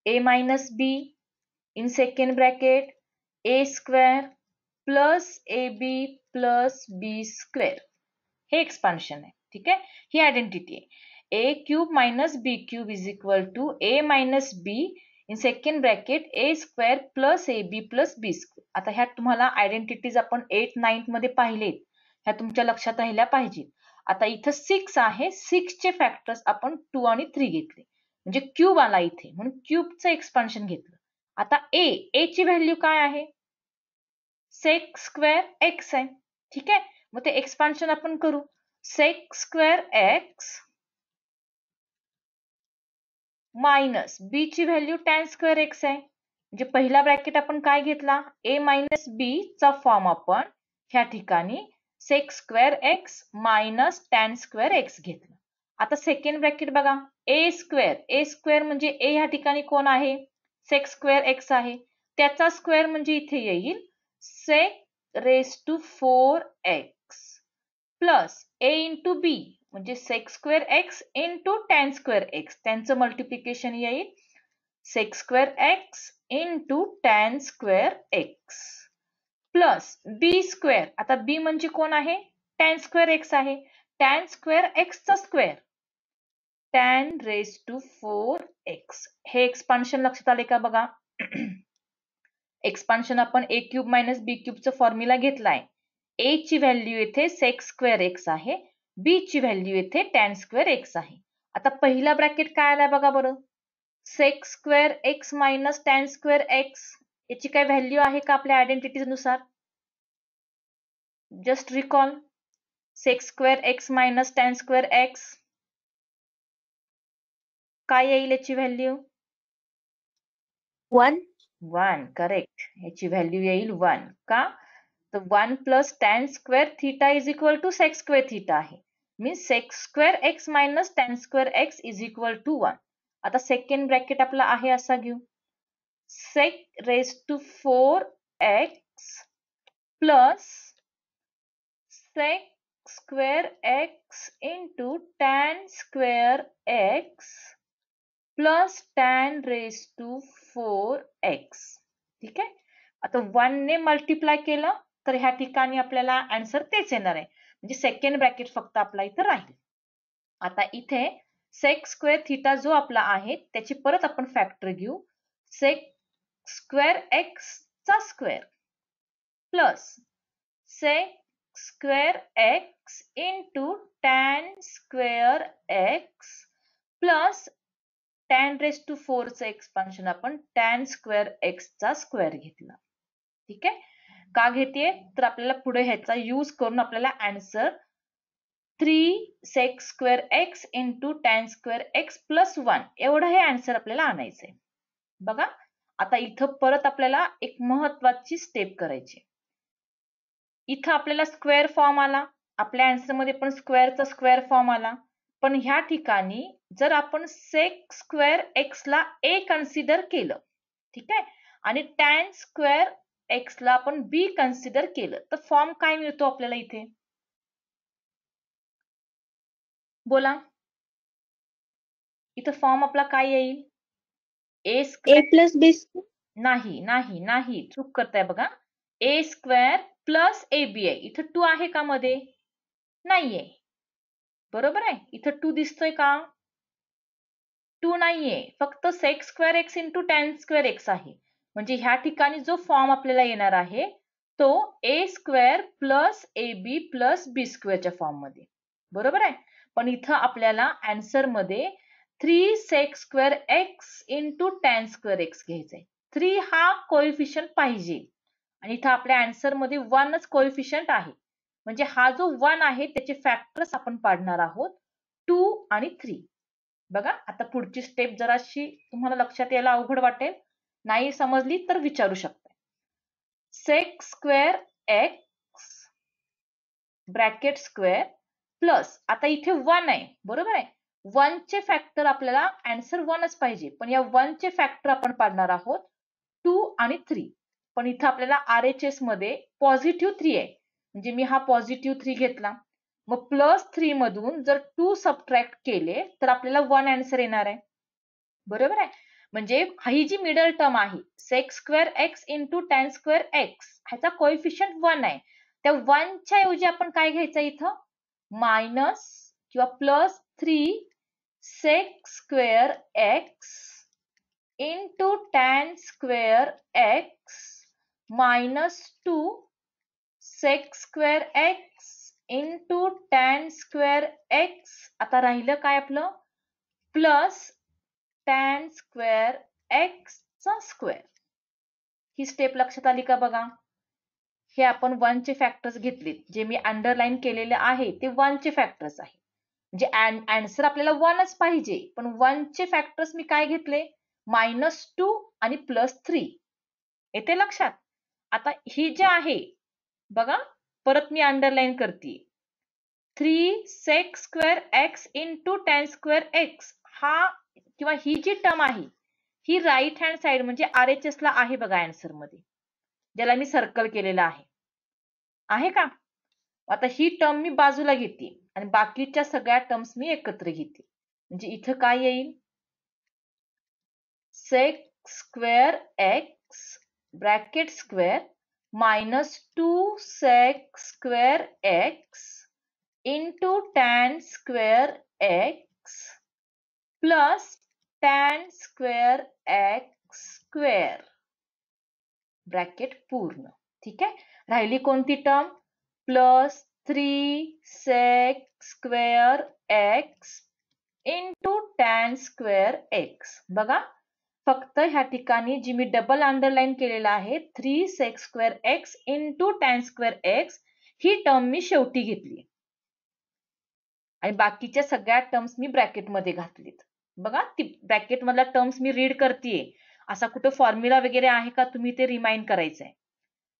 a minus b in second bracket a square plus ab plus b square, हे एक्सपान्शन आहे. ठीक आहे, ही आयडेंटिटी आहे. a cube minus b cube is equal to a minus b in second bracket a square plus ab plus b square. आता ह्यात तुम्हाला identities आपण 8th 9th मध्ये पाहिलेत, ह्या तुमच्या लक्षात राहिल्या पाहिजेत. आता इथं 6 आहे, 6 चे फॅक्टर्स आपण 2 आणि 3 घेतले, म्हणजे क्यूब आला इथे, म्हणून क्यूबचं एक्सपान्शन घेतलं. आता a ची व्हॅल्यू काय आहे? सेक स्क्वेअर एक्स आहे. ठीक आहे, मग ते एक्सपान्शन आपण करू. सेक स्क्वेअर एक्स मायनस बी ची व्हॅल्यू टॅन स्क्वेअर एक्स आहे. म्हणजे पहिला ब्रॅकेट आपण काय घेतला? a मायनस बी चा फॉर्म आपण ह्या ठिकाणी sec square x minus tan square x घेतला. आता सेकंड ब्रॅकेट बघा, a स्क्वेअर म्हणजे a ह्या ठिकाणी कोण आहे? सेक स्क्वेअर एक्स आहे, त्याचा स्क्वेअर म्हणजे इथे येईल sec raise to 4x plus a into b म्हणजे sec square x into tan square x, त्यांचं मल्टिप्लिकेशन येईल sec square x into tan square x plus b square. आता बी म्हणजे कोण आहे? टॅन स्क्वेअर एक्स आहे, टॅन स्क्वेअर एक्सचा square tan raise to 4x. हे एक्सपान्शन लक्षात आले का? बघा, एक्सपान्शन आपण a क्यूब मायनस बी क्यूबचं फॉर्म्युला घेतलाय. a ची व्हॅल्यू येथे सेक स्क्वेअर एक्स आहे, b ची व्हॅल्यू येथे टॅन स्क्वेअर एक्स आहे. आता पहिला ब्रॅकेट काय आलाय बघा बरं, sec square x minus tan square x. याची काय व्हॅल्यू आहे का आपल्या आयडेंटिटी नुसार? Just recall, sec square x minus tan square x काय येईल याची व्हॅल्यू? 1. करेक्ट, याची व्हॅल्यू येईल 1. का? तर 1 plus tan square theta is equal to sec square theta आहे, means sec square x minus tan square x is equal to 1. आता second bracket आपला आहे असा घेऊ, sec raise to 4x plus sec square x into tan square x plus tan raise to 4x. ठीक आहे, आता 1 ने मल्टिप्लाय केलं तर ह्या ठिकाणी आपल्याला आन्सर तेच येणार आहे, म्हणजे सेकंड ब्रॅकेट फक्त आपला इथं राहील. आता इथे सेक स्क्वेअर थीटा जो आपला आहे त्याची परत आपण फॅक्टर घेऊ, सेक स्क्वेअर एक्स चा square plus sec square x into tan square x plus tan raise to 4 चं एक्सपान्शन आपण टॅन स्क्वेअर एक्स चा स्क्वेअर घेतला. ठीक आहे, का घेते? तर आपल्याला पुढे ह्याचा यूज करून आपल्याला answer 3 sec square x into tan square x plus 1 एवढं हे आन्सर आपल्याला आणायचंय. बघा, आता इथं परत आपल्याला एक महत्वाची स्टेप करायची. इथं आपल्याला स्क्वेअर फॉर्म आला, आपल्या आन्सर मध्ये पण स्क्वेअरचा स्क्वेअर फॉर्म आला, पण ह्या ठिकाणी जर आपण सेक स्क्वेअर एक्स ला a कन्सिडर केलं, ठीक आहे, आणि टॅन स्क्वेअर एक्स ला आपण b कन्सिडर केलं, तर फॉर्म काय मिळतो आपल्याला इथे? बोला, इथं फॉर्म आपला काय येईल? a प्लस बी. नाही नाही नाही, चूक करताय बघा. a स्क्वेअर प्लस ab आहे, इथं 2 आहे का मध्ये? नाहीये, बरोबर आहे. इथं 2 दिसतोय का? 2 नाहीये, फक्त sec square x into tan square x आहे. म्हणजे ह्या ठिकाणी जो फॉर्म आपल्याला येणार आहे तो a square plus ab plus b स्क्वेअरच्या फॉर्म मध्ये, बरोबर आहे. पण इथं आपल्याला आन्सर मध्ये 3 sec square x into tan square x घ्यायचंय. 3 हा कोएफिशियंट पाहिजे आणि इथं आपल्या आन्सर मध्ये 1च कोएफिशियंट आहे, म्हणजे हा जो 1 आहे त्याचे फॅक्टर्स आपण पाडणार आहोत 2 आणि 3. बघा, आता पुढची स्टेप जराशी तुम्हाला लक्षात यायला अवघड वाटेल, नाही समजली तर विचारू शकता. Sec square x bracket square plus, आता इथे 1 आहे, बरोबर आहे. 1 चे फॅक्टर आपल्याला आन्सर 1च पाहिजे, पण या 1 चे फॅक्टर आपण पाडणार आहोत 2 आणि 3. पण इथं आपल्याला RHS मध्ये पॉझिटिव्ह 3 आहे. म्हणजे मी हा पॉझिटिव्ह 3 घेतला. मग +3 मधून जर 2 सबट्रॅक्ट केले तर आपल्याला 1 आन्सर येणार आहे. बरोबर आहे? म्हणजे ही जी मिडल टर्म आहे sec²x × tan²x ह्याचा कोएफिशियंट 1 आहे. त्या 1 च्या ऐवजी आपण काय घ्यायचं इथं? मायनस किंवा +3 sec²x × tan²x -2 sec²x × tan²x. आता राहिलं काय आपलं? प्लस tan²x चा स्क्वेअर. ही स्टेप लक्षात आली का बघा? हे आपण 1 चे फॅक्टर्स घेतलेत. जे मी अंडरलाईन केलेले आहे ते 1 चे फॅक्टर्स आहे. म्हणजे आन्सर आपल्याला 1च पाहिजे. पण 1 चे फॅक्टर्स मी काय घेतले? -2 आणि +3. येते लक्षात? आता ही जे आहे बघा, परत मी अंडरलाईन करते. 3 sec²x × tan²x हा किंवा ही जी टर्म आहे ही राईट हँड साइड म्हणजे RHS ला आहे बघा आन्सर मध्ये, ज्याला मी सर्कल केलेला आहे का? आता ही टर्म मी बाजूला घेते आणि बाकीच्या सगळ्या टर्म्स मी एकत्र घेते. म्हणजे इथं काय येईल? sec²x bracket square -2 sec²x × tan²x plus tan²x² bracket पूर्ण. ठीक आहे? राहिली कोणती टर्म? +3 sec²x × tan²x. बघा, फक्त ह्या ठिकाणी जी मी डबल अंडरलाईन केलेला आहे 3 sec²x × tan²x ही टर्म मी शेवटी घेतली आणि बाकीच्या सगळ्या टर्म्स मी ब्रॅकेट मध्ये घातलीत. बघा, ती ब्रॅकेट मधल्या टर्म्स मी रीड करतेय. असा कुठे फॉर्म्युला वगैरे आहे का? तुम्ही ते रिमाइंड करायचंय.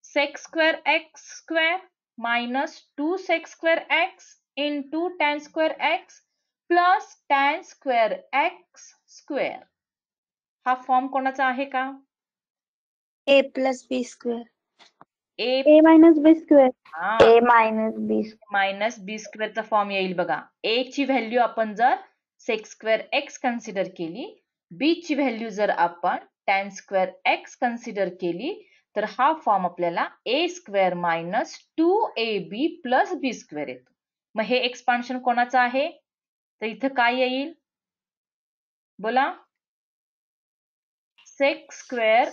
sec²x² -2 sec²x × tan²x plus tan²x². हा फॉर्म कोणाचा आहे का? a + b². a a - b². हा, a - b². -b² चा फॉर्म येईल बघा. a ची व्हॅल्यू आपण जर sec²x कन्सिडर केली, b ची व्हॅल्यू जर आपण tan²x कन्सिडर केली, तर हा फॉर्म आपल्याला a² - 2ab + b² येतो. मग हे एक्सपान्शन कोणाचं आहे? तर इथं काय येईल? बोला. sec²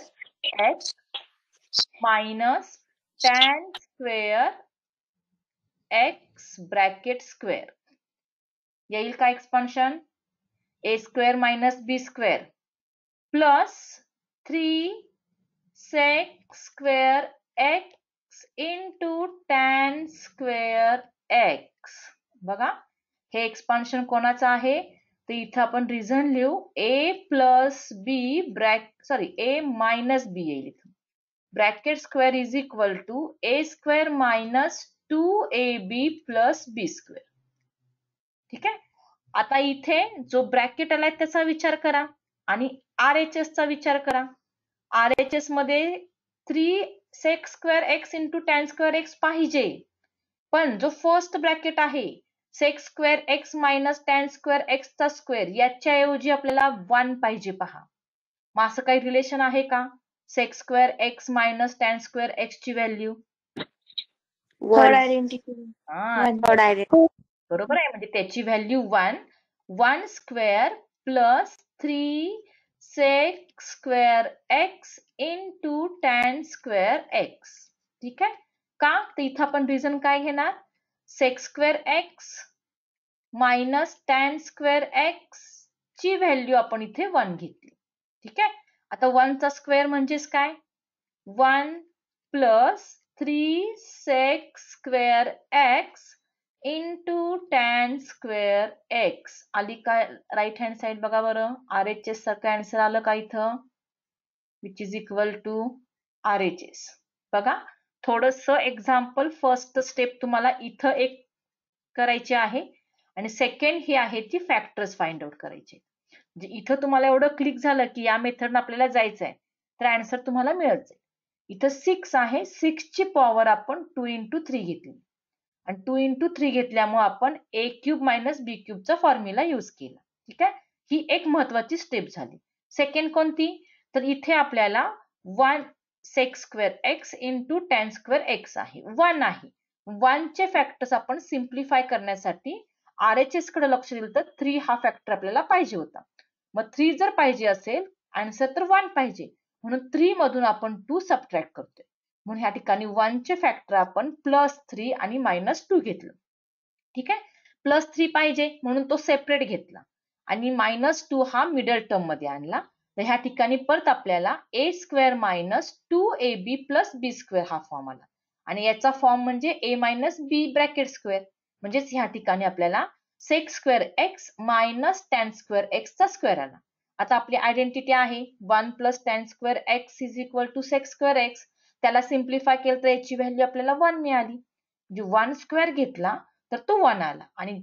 x - tan² bracket square येईल का expansion? a² - b² plus 3 sec²x × tan²x. बघा, हे एक्सपान्शन कोणाचं आहे? तर इथं आपण रिझन लिहू a + b a - b येईल. Bracket square is equal to a² - 2ab + b². ठीक आहे? आता इथे जो ब्रॅकेट आलाय त्याचा विचार करा आणि RHS चा विचार करा. RHS मध्ये 3 sec²x × tan²x पाहिजे. पण जो फर्स्ट ब्रॅकेट आहे sec²x - tan²x चा स्क्वेअर याच्या ऐवजी आपल्याला 1 पाहिजे पहा. मग असं काही रिलेशन आहे का? sec²x - tan²x ची व्हॅल्यू थर्ड आयडेंटिटी. बरोबर आहे. म्हणजे त्याची व्हॅल्यू 1² प्लस 3 sec²x × tan²x. ठीक आहे का? तर इथं आपण रिझन काय घेणार? sec²x - tan²x ची व्हॅल्यू आपण इथे 1 घेतली. ठीक आहे? आता 1 चा स्क्वेअर म्हणजेच काय? 1 प्लस 3 sec²x × tan²x. आली का राईट हँड साइड? बघा बरं, RHS सारखं आन्सर आलं का इथं? Which is equal to RHS. बघा, थोडंसं एक्झाम्पल फर्स्ट स्टेप तुम्हाला इथं एक करायची आहे आणि सेकंड ही आहे ती फॅक्टर्स फाइंड आउट करायचे. म्हणजे इथं तुम्हाला एवढं क्लिक झालं की या मेथडनं आपल्याला जायचं आहे. तर आन्सर तुम्हाला मिळत जाईल. इथं 6 आहे, 6 ची पॉवर आपण 2 into 3 घेतली आणि 2 into 3 घेतल्यामुळे आपण a क्यूब मायनस b क्यूबचा फॉर्म्युला यूज केला. ठीक आहे, ही एक महत्वाची स्टेप झाली. सेकंड कोणती, तर इथे आपल्याला 1 sec square x into tan square x आहे, 1 आहे. 1 चे फॅक्टर्स आपण सिम्प्लिफाय करण्यासाठी RHS कडे लक्ष दिलं तर 3 हा फॅक्टर आपल्याला पाहिजे होता. मग 3 जर पाहिजे असेल, आन्सर तर 1 पाहिजे, म्हणून 3 मधून आपण 2 सबट्रॅक्ट करतोय. म्हणून ह्या ठिकाणी 1 चे फॅक्टर आपण +3 आणि -2 घेतलं. ठीक आहे, +3 पाहिजे म्हणून तो सेपरेट घेतला आणि -2 हा मिडल टर्म मध्ये आणला. तर ह्या ठिकाणी परत आपल्याला a square minus 2ab plus b square हा फॉर्म आला आणि याचा फॉर्म म्हणजे a minus b bracket square. म्हणजेच ह्या ठिकाणी आपल्याला sec square x minus tan square x चा स्क्वेअर आला. आता आपली आयडेंटिटी आहे 1 plus tan square x is equal to sec square x. त्याला सिम्प्लिफाय केलं तर याची व्हॅल्यू आपल्याला 1 मिळाली. म्हणजे 1 स्क्वेअर घेतला तर तो 1 आला आणि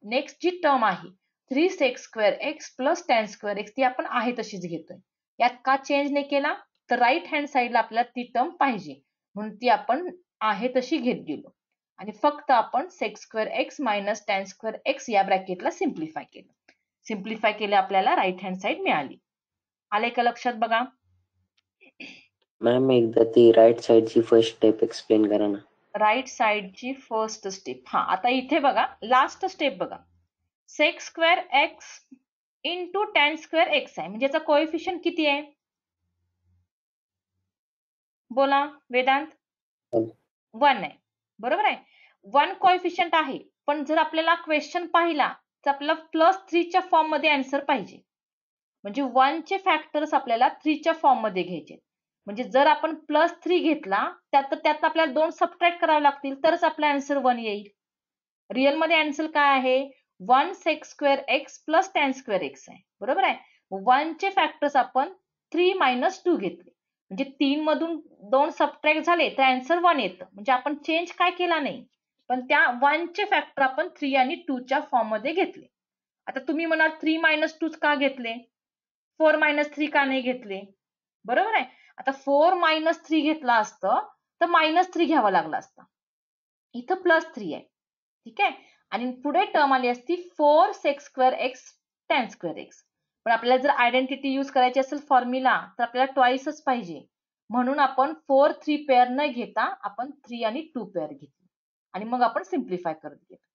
नेक्स्ट जी टर्म आहे 3 sec square x plus tan square x ती आपण आहे तशीच घेतोय. यात का चेंज नाही केला, तर राईट हँड साइडला आपल्याला ती टर्म पाहिजे म्हणून ती आपण आहे तशी घेत गेलो आणि फक्त आपण sec square x minus tan square x या ब्रॅकेटला सिम्प्लिफाय केलं. सिम्प्लिफाय केले आपल्याला राईट हँड साइड मिळाली. आले का लक्षात बघा? मॅम एकदा ती राईट साइडची फर्स्ट स्टेप एक्सप्लेन करा ना. राईट साइडची फर्स्ट स्टेप, हा आता इथे बघा लास्ट स्टेप बघा, sec square x into tan square x आहे, म्हणजे याचा कोएफिशियंट किती आहे बोला वेदांत? 1 आहे, बरोबर आहे. 1 कोएफिशियंट आहे, पण जर आपल्याला क्वेश्चन पाहिला तर आपल्याला +3 च्या फॉर्म मध्ये आन्सर पाहिजे. म्हणजे 1 चे फॅक्टर्स आपल्याला 3 च्या फॉर्म मध्ये घ्यायचे. म्हणजे जर आपण +3 घेतला त्यात आपल्याला 2 सबट्रॅक्ट करावे लागतील तरच आपला आन्सर 1 येईल. रिअल मध्ये आन्सर काय आहे 1 sec square x plus tan square x आहे, बरोबर आहे. 1 चे फॅक्टर्स आपण 3 - 2 घेतले म्हणजे 3 मधून 2 सबट्रॅक्ट झाले तर आन्सर 1 येतं. म्हणजे आपण चेंज काय केला नाही, पण त्या 1 चे फॅक्टर आपण 3 आणि 2 च्या फॉर्म मध्ये घेतले. आता तुम्ही म्हणाल 3 - 2 का घेतले, 4 - 3 का नाही घेतले, बरोबर आहे. आता 4 - 3 घेतला असतं तर -3 घ्यावा लागला असता. इथं +3 आहे, ठीक आहे. आणि पुढे टर्म आली असती 4 sec square x tan square x. पण आपल्याला जर आयडेंटिटी यूज करायची असेल फॉर्म्युला तर आपल्याला ट्वाइसच पाहिजे, म्हणून आपण 4 3 पेअर न घेता आपण 3 आणि 2 पेअर घेतली आणि मग आपण सिम्प्लिफाय करत गेलो.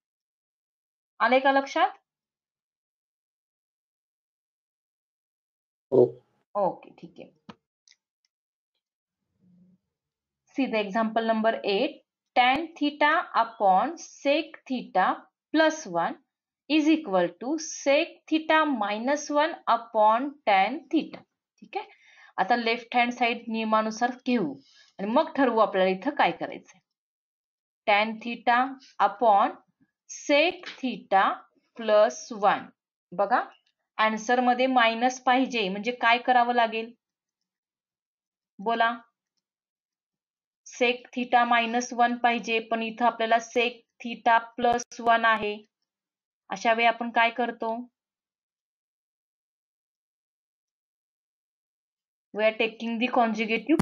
आले का लक्षात? ओके, ठीक आहे. See the example number 8. Tan theta upon sec theta plus 1 is equal to sec theta minus 1 upon tan theta. ठीक आहे. आता लेफ्ट हँड साइड नियमानुसार घेऊ आणि मग ठरवू आपल्याला इथं काय करायचंय. tan theta upon sec theta plus 1. बघा आन्सर मध्ये मायनस पाहिजे म्हणजे काय करावं लागेल बोला. sec theta -1 पाहिजे, पण इथं आपल्याला sec theta +1 आहे. अशा वेळी आपण काय करतो, we are taking the conjugative,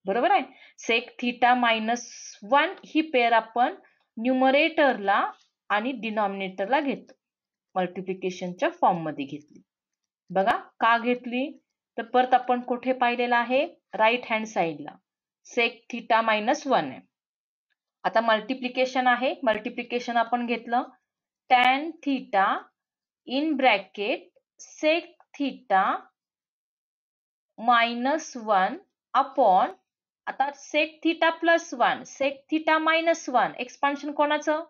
बरोबर आहे. sec theta -1 ही पेअर आपण न्यूमरेटरला आणि डिनॉमिनेटरला घेतो, मल्टिप्लिकेशनच्या फॉर्म मध्ये घेतली. बघा का घेतली, तर परत आपण कुठे पाहिलेलं आहे राईट हँड साइडला sec theta -1 आहे. आता मल्टिप्लिकेशन आहे, मल्टिप्लिकेशन आपण घेतलं tan theta in bracket sec theta -1 upon, आता sec theta +1 sec theta -1 expansion कोणाचं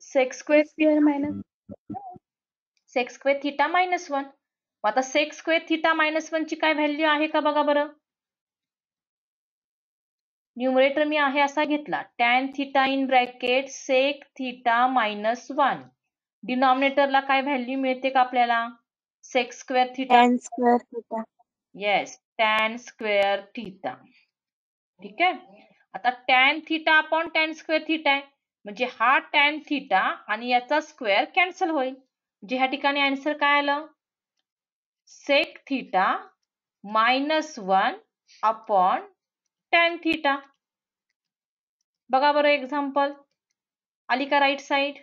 sec स्क्वेअर theta -1. आता sec स्क्वेअर theta -1 ची काय व्हॅल्यू आहे का बघा बरं. न्यूमरेटर मी आहे असा घेतला tan theta in bracket sec theta -1. डिनॉमिनेटरला काय व्हॅल्यू मिळते का आपल्याला sec square theta. tan square theta. Yes, tan square theta. ठीक आहे. आता tan theta upon tan square theta आहे, म्हणजे हा tan थीटा आणि याचा स्क्वेअर कॅन्सल होईल. म्हणजे ह्या ठिकाणी आन्सर काय आलं sec theta -1 upon tan theta. बघा बरं एक्झाम्पल, आली का राईट साइड?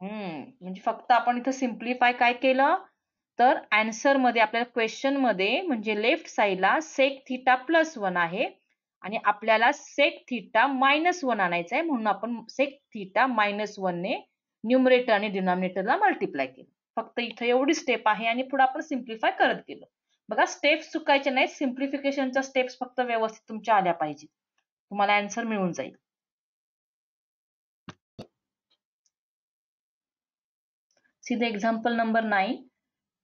म्हणजे फक्त आपण इथं सिम्प्लिफाय काय केलं, तर आन्सर मध्ये आपल्याला क्वेश्चन मध्ये म्हणजे लेफ्ट साइडला सेक थिटा +1 आहे आणि आपल्याला सेक थिटा -1 आणायचं आहे, म्हणून आपण सेक थिटा -1 ने न्यूमरेटर आणि डिनॉमिनेटरला मल्टिप्लाय केलं. फक्त इथं एवढी स्टेप आहे आणि पुढे आपण सिम्प्लिफाय करत गेलो. बघा स्टेप्स चुकायचे नाहीत, सिम्प्लिफिकेशनच्या स्टेप्स फक्त व्यवस्थित तुमच्या आल्या पाहिजे, तुम्हाला आन्सर मिळून जाईल. See the example number 9.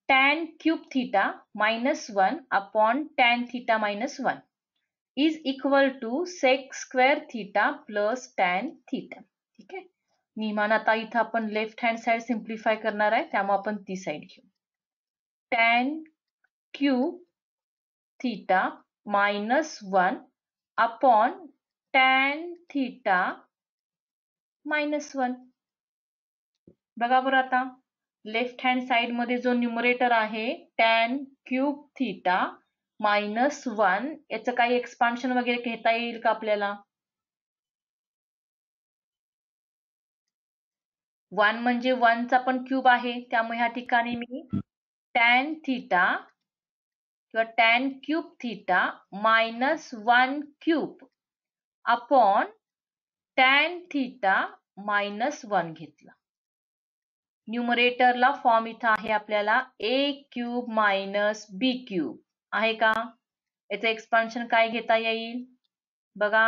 Tan cube theta -1 upon tan theta -1 is equal to sec square theta plus tan theta. ठीक आहे. नियमानं आता इथं आपण लेफ्ट हँड साइड सिम्प्लिफाय करणार आहे, त्यामुळे आपण ती साइड घेऊ. tan cube theta -1 upon tan theta -1. बघा बरं आता लेफ्ट हँड साइड मध्ये जो न्यूमरेटर आहे tan क्यूब थिटा -1, याचं काही एक्सपान्शन वगैरे घेता येईल का आपल्याला? 1 म्हणजे 1 चा पण क्यूब आहे, त्यामुळे ह्या ठिकाणी मी tan थिटा किंवा tan cube theta -1 cube upon tan theta -1 घेतला. न्यूमरेटरला फॉर्म इथं आहे आपल्याला a cube minus b cube आहे का? याचं एक्सपान्शन काय घेता येईल? बघा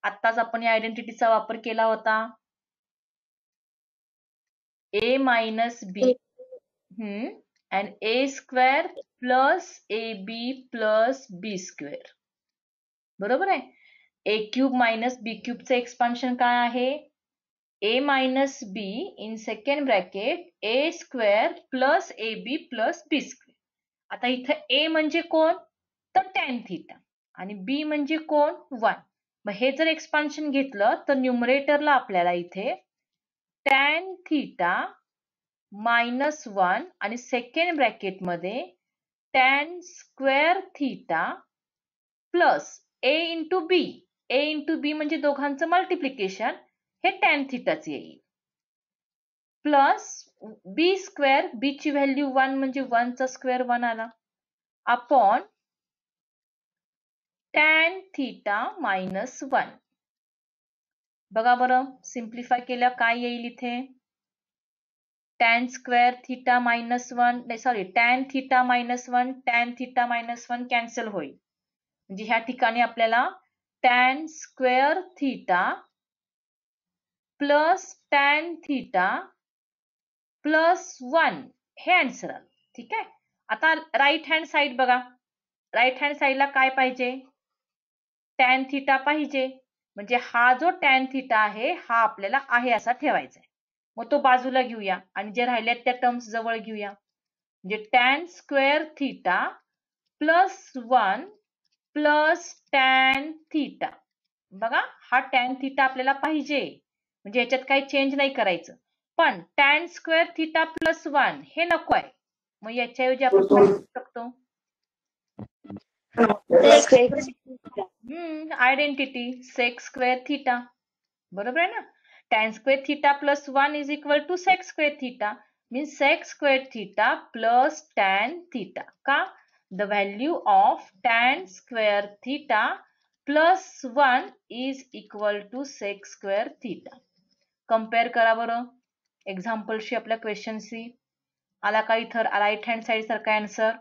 आत्ताच आपण या आयडेंटिटीचा वापर केला होता. a minus b and a square plus ab plus b square. बरोबर आहे. a क्यूब मायनस b क्यूबचं एक्सपान्शन काय आहे? a minus b in second bracket a square plus ab plus b square. आता इथं a म्हणजे कोण? तर tan थिटा आणि b म्हणजे कोण? 1. मग हे जर एक्सपान्शन घेतलं तर न्यूमरेटरला आपल्याला इथे tan थिटा -1 आणि सेकंड ब्रॅकेट मध्ये tan square theta plus a into b. a into b म्हणजे दोघांचं मल्टिप्लिकेशन, हे tan थिटाच येईल, प्लस बी स्क्वेअर, बी ची व्हॅल्यू 1 म्हणजे 1 चा स्क्वेअर 1 आला, अपॉन tan थिटा -1. बघा बरं सिम्प्लिफाय केल्यावर काय येईल इथे? tan स्क्वेअर थिटा -1 नाही sorry tan theta -1 tan theta -1 cancel होईल. म्हणजे ह्या ठिकाणी आपल्याला tan square theta plus tan theta plus 1 हे आन्सर आलं. ठीक आहे. आता राईट हँड साइड बघा, राईट हँड साइडला काय पाहिजे? tan थिटा पाहिजे, म्हणजे हा जो tan थिटा आहे हा आपल्याला आहे असा ठेवायचा आहे. मग तो बाजूला घेऊया आणि जे राहिलेत त्या टर्म्स जवळ घेऊया. म्हणजे tan square theta plus 1 plus tan theta. बघा हा tan थिटा आपल्याला पाहिजे, म्हणजे याच्यात काही चेंज नाही करायचं. पण tan स्क्वेअर थिटा प्लस 1 हे नको आहे, मग याच्याऐवजी आपण काय करू शकतो? Identity sec square theta. बरोबर आहे ना? tan square theta plus 1 is equal to sec square theta, means sec square theta plus tan theta. का? The value of tan square theta plus 1 is equal to sec square theta. Compare करा बरं एक्झाम्पलशी आपल्या क्वेश्चनशी. आला का इथं right hand side सारखा answer,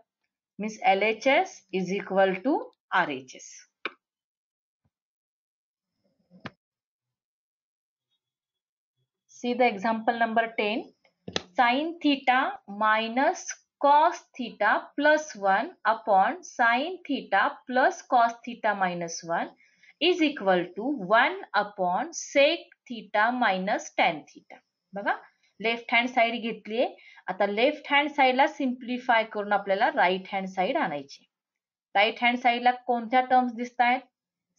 means LHS is equal to RHS. See the example number 10. Sin theta minus cos theta plus 1 upon sin theta plus cos theta minus 1 is equal to 1 upon sec theta minus tan theta. बघा left hand side घेतलीये. आता left hand साइडला simplify करून आपल्याला right hand side आणायची. Right hand साइडला कोणत्या terms दिसत आहेत?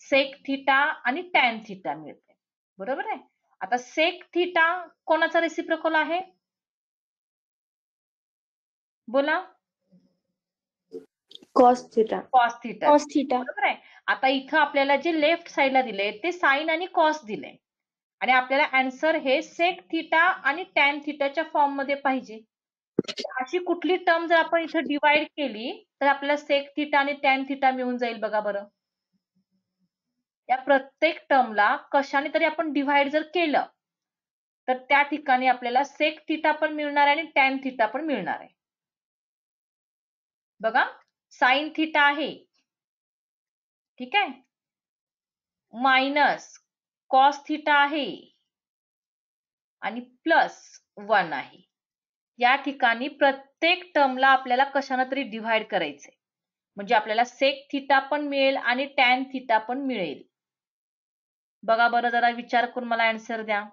सेक थिटा आणि टॅन थिटा मिळते. बरोबर आहे. आता सेक थिटा कोणाचा रेसिप्रोकल आहे? बोला. Cos theta. Cos theta. Cos theta. बरोबर आहे. आता इथं आपल्याला जे लेफ्ट साइडला दिले ते साइन आणि कॉस दिले आणि आपल्याला आन्सर हे सेक थिटा आणि टॅन थिटाच्या फॉर्म मध्ये पाहिजे. अशी कुठली टर्म जर आपण इथं डिवाइड केली तर आपल्याला सेक थिटा आणि टॅन थिटा मिळून जाईल बघा बरं. या प्रत्येक टर्मला कशाने तरी आपण डिवाइड जर केलं तर त्या ठिकाणी आपल्याला सेक थिटा पण मिळणार आहे आणि टॅन थिटा पण मिळणार आहे. बघा साइन थिटा आहे, ठीक आहे, मायनस कॉस थिटा आहे आणि प्लस 1 आहे. या ठिकाणी प्रत्येक टर्मला आपल्याला कशाने तरी डिवाइड करायचे म्हणजे आपल्याला सेक थिटा पण मिळेल आणि टॅन थिटा पण मिळेल. बघा बरं, जरा विचार करून मला आन्सर द्या.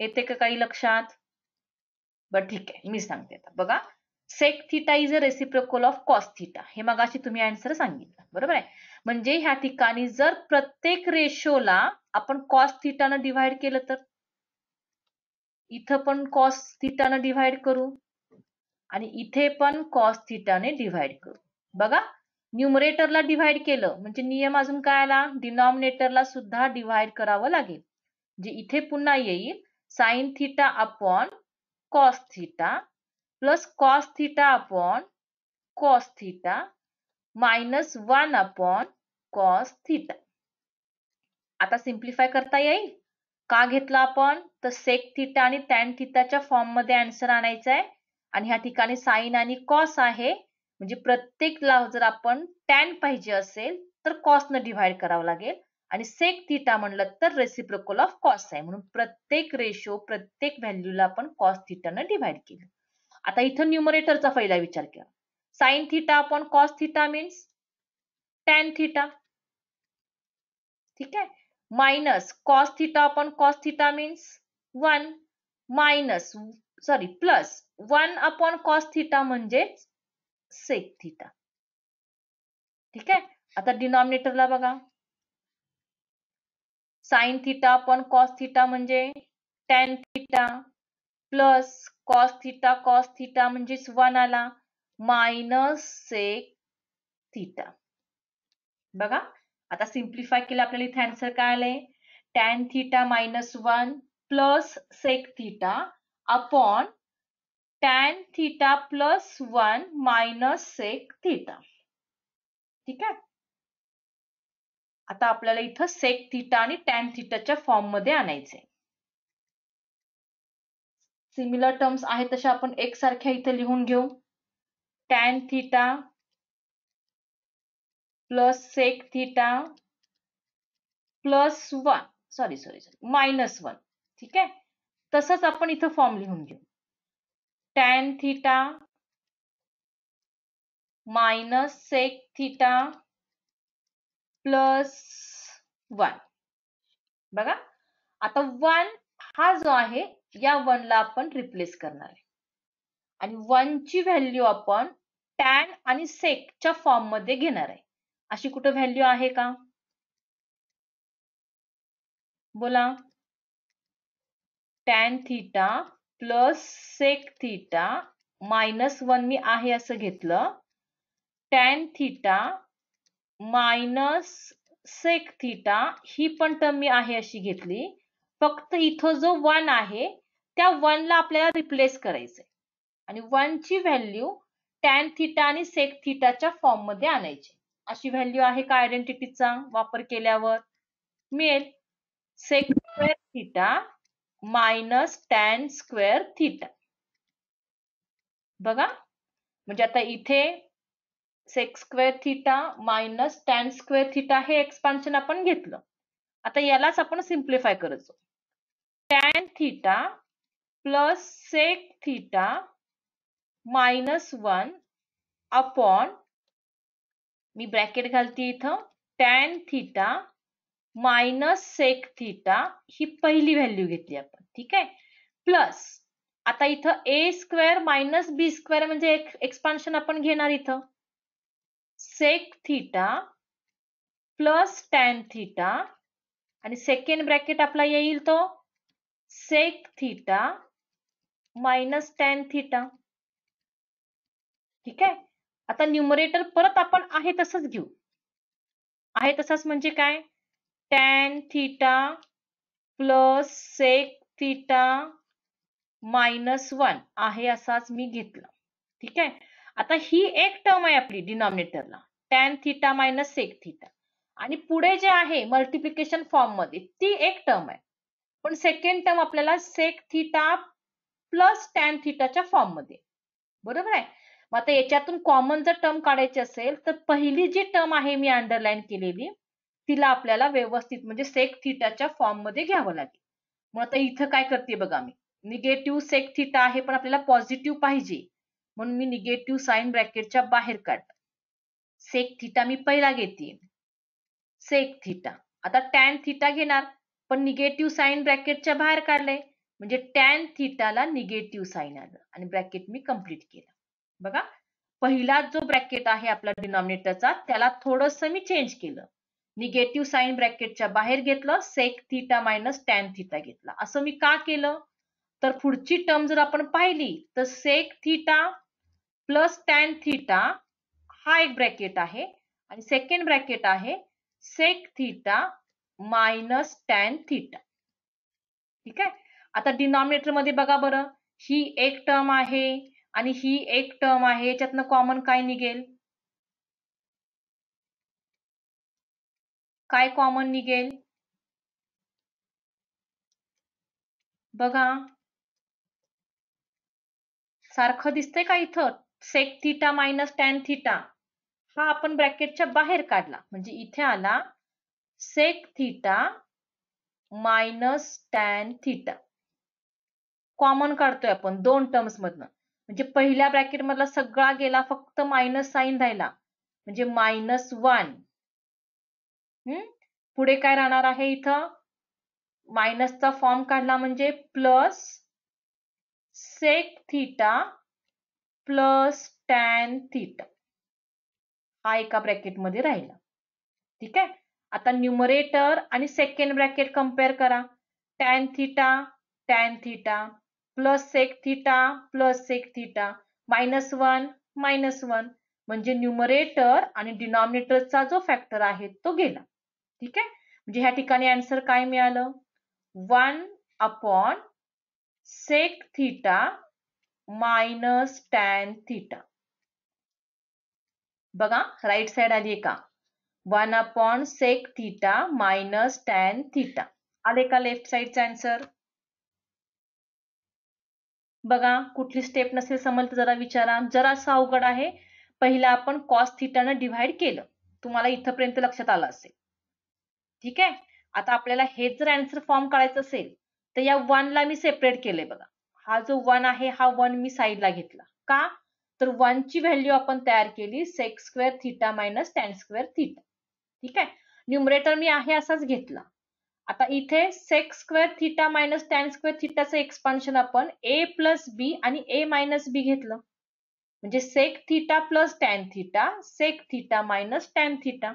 येते का काही लक्षात? बरं ठीक आहे, मी सांगते आता. बघा sec theta is a reciprocal of cos theta. हे मगाशी तुम्ही आन्सर सांगितलं, बरोबर आहे. म्हणजे ह्या ठिकाणी जर प्रत्येक रेशोला आपण कॉस थिटाने डिवाइड केलं तर इथं पण कॉस थिटाने डिवाइड करू आणि इथे पण कॉस थिटाने डिवाइड करू. बघा न्यूमरेटरला डिवाइड केलं म्हणजे नियम अजून काय आला, डिनॉमिनेटरला सुद्धा डिवाइड करावं लागेल. जे इथे पुन्हा येईल sign theta upon cos theta plus cos theta upon cos theta minus 1 upon cos theta. आता सिम्प्लिफाय करता येईल. का घेतला आपण तर सेक थिटा आणि टॅन थिटाच्या फॉर्म मध्ये आन्सर आणायचा आहे आणि ह्या ठिकाणी साइन आणि कॉस आहे म्हणजे प्रत्येकला जर आपण टॅन पाहिजे असेल तर कॉसने डिवाइड करावं लागेल आणि सेक थिटा म्हणलं तर रेसिप्रोकल ऑफ कॉस आहे म्हणून प्रत्येक रेशो प्रत्येक व्हॅल्यूला आपण कॉस थिटाने डिवाइड केलं. आता इथं न्यूमरेटरचा पहिला विचार केला. Sine theta upon cos theta means tan theta, ठीक आहे, minus cos theta upon cos theta means 1 minus sorry plus 1 upon cos theta म्हणजे सेक थिटा, ठीक आहे. आता डिनॉमिनेटरला बघा sine theta upon cos theta म्हणजे tan theta plus cos theta म्हणजे 1 आला मायनस सेक थिटा. बघा आता सिम्प्लिफाय केलं आपल्याला इथे आन्सर काय आलंय tan theta minus 1 plus sec theta upon tan theta plus 1 minus sec theta, ठीक आहे. आता आपल्याला इथं सेक थिटा आणि टॅन थिटाच्या फॉर्म मध्ये आणायचे. सिमिलर टर्म्स आहेत तशा आपण एकसारख्या इथे लिहून घेऊ. Tan theta plus sec theta plus 1 sorry minus 1, ठीक आहे. तसंच आपण इथं फॉर्म लिहून घेऊ. Tan theta minus sec theta plus 1. बघा आता 1 हा जो आहे या 1 ला आपण रिप्लेस करणार आहे आणि 1 ची व्हॅल्यू आपण टॅन आणि सेकच्या फॉर्म मध्ये घेणार आहे. अशी कुठे व्हॅल्यू आहे का? बोला. Tan theta plus sec theta minus 1 मी आहे असं घेतलं. Tan theta minus sec theta ही पण टर्म मी आहे अशी घेतली. फक्त इथं जो 1 आहे त्या 1 ला आपल्याला रिप्लेस करायचंय आणि 1 ची व्हॅल्यू टॅन थिटा आणि सेक थिटाच्या फॉर्म मध्ये आणायची. अशी व्हॅल्यू आहे का आयडेंटिटीचा वापर केल्यावर? मिळेल sec square theta minus tan square theta. बघा म्हणजे आता इथे sec square theta minus tan square theta हे एक्सपान्शन आपण घेतलं. आता यालाच आपण सिम्प्लिफाय करायचो. Tan theta plus sec theta minus 1 upon मी ब्रॅकेट घालते इथं tan theta minus sec theta ही पहिली व्हॅल्यू घेतली आपण, ठीक आहे. प्लस आता इथं a square minus b square म्हणजे एक्सपान्शन आपण घेणार इथं sec theta plus tan theta आणि सेकंड ब्रॅकेट आपला येईल तो sec theta minus tan theta. ठीक आहे. आता न्यूमरेटर परत आपण आहे तसंच घेऊ. आहे तसंच म्हणजे काय? Tan theta plus sec theta -1 आहे असाच मी घेतला. ठीक आहे. आता ही एक टर्म आहे आपली डिनॉमिनेटरला, tan theta minus sec theta. आणि पुढे जे आहे मल्टिप्लिकेशन फॉर्म मध्ये ती एक टर्म आहे, पण सेकंड टर्म आपल्याला सेक थिटा प्लस टॅन थिटाच्या फॉर्म मध्ये. बरोबर आहे. मग आता याच्यातून कॉमन जर टर्म काढायची असेल तर पहिली जी टर्म आहे मी अंडरलाईन केलेली तिला आपल्याला व्यवस्थित म्हणजे सेक थिटाच्या फॉर्म मध्ये घ्यावं लागेल. मग आता इथं काय करते बघा, मी निगेटिव्ह सेक थिटा आहे पण आपल्याला पॉझिटिव्ह पाहिजे म्हणून मी निगेटिव्ह साइन ब्रॅकेटच्या बाहेर काढ. सेक थिटा मी पहिला घेते, सेक थिटा. आता टॅन थिटा घेणार पण निगेटिव्ह साइन ब्रॅकेटच्या बाहेर काढलंय म्हणजे टॅन थिटाला निगेटिव्ह साइन आलं आणि ब्रॅकेट मी कंप्लीट केलं. बघा, पहिला जो ब्रॅकेट आहे आपला डिनॉमिनेटरचा त्याला थोडंसं मी चेंज केलं, निगेटिव्ह साइन ब्रॅकेटच्या बाहेर घेतलं, sec theta minus tan theta घेतला. असं मी का केलं तर पुढची टर्म जर आपण पाहिली तर sec theta plus tan theta हा एक ब्रॅकेट आहे आणि सेकंड ब्रॅकेट आहे sec theta minus tan theta. ठीक आहे. आता डिनॉमिनेटर मध्ये बघा बरं, ही एक टर्म आहे आणि ही एक टर्म आहे, याच्यातनं कॉमन काय निघेल? काय कॉमन निघेल बघा, सारखं दिसतंय का इथं? Sec theta minus tan theta हा आपण ब्रॅकेटच्या बाहेर काढला म्हणजे इथे आला sec theta minus tan theta. Common काढतोय आपण दोन टर्म्स मधनं, म्हणजे पहिल्या ब्रॅकेट मधला सगळा गेला, फक्त मायनस साइन राहिला म्हणजे -1. पुढे काय राहणार आहे इथं? मायनसचा फॉर्म काढला म्हणजे plus sec theta plus tan theta हा एका ब्रॅकेट मध्ये राहिला. ठीक आहे. आता न्यूमरेटर आणि सेकंड ब्रॅकेट कंपेअर करा, tan theta plus sec theta -1 -1 म्हणजे न्यूमरेटर आणि डिनॉमिनेटरचा जो फॅक्टर आहे तो गेला. ठीक आहे. म्हणजे ह्या ठिकाणी आन्सर काय मिळालं? 1 sec theta minus tan theta. बघा, राईट साइड आली आहे का? 1 sec theta minus tan theta आले का लेफ्ट साइडचा आन्सर? बघा, कुठली स्टेप नसेल समजलं तर जरा विचारा, जरासं अवघड आहे. पहिला आपण कॉस थिटानं डिव्हाइड केलं, तुम्हाला इथपर्यंत लक्षात आलं असेल. ठीक आहे. आता आपल्याला हे जर आन्सर फॉर्म काढायचं असेल तर या 1 ला मी सेपरेट केलंय. बघा, हा जो 1 आहे हा 1 मी साइडला घेतला. का तर 1 ची व्हॅल्यू आपण तयार केली sec square theta minus tan square theta. ठीक आहे. न्यूमरेटर मी आहे असाच घेतला. आता इथे sec square theta minus tan square थिटाचं एक्सपान्शन आपण a प्लस बी आणि a मायनस बी घेतलं म्हणजे sec theta plus tan theta, sec theta minus tan theta.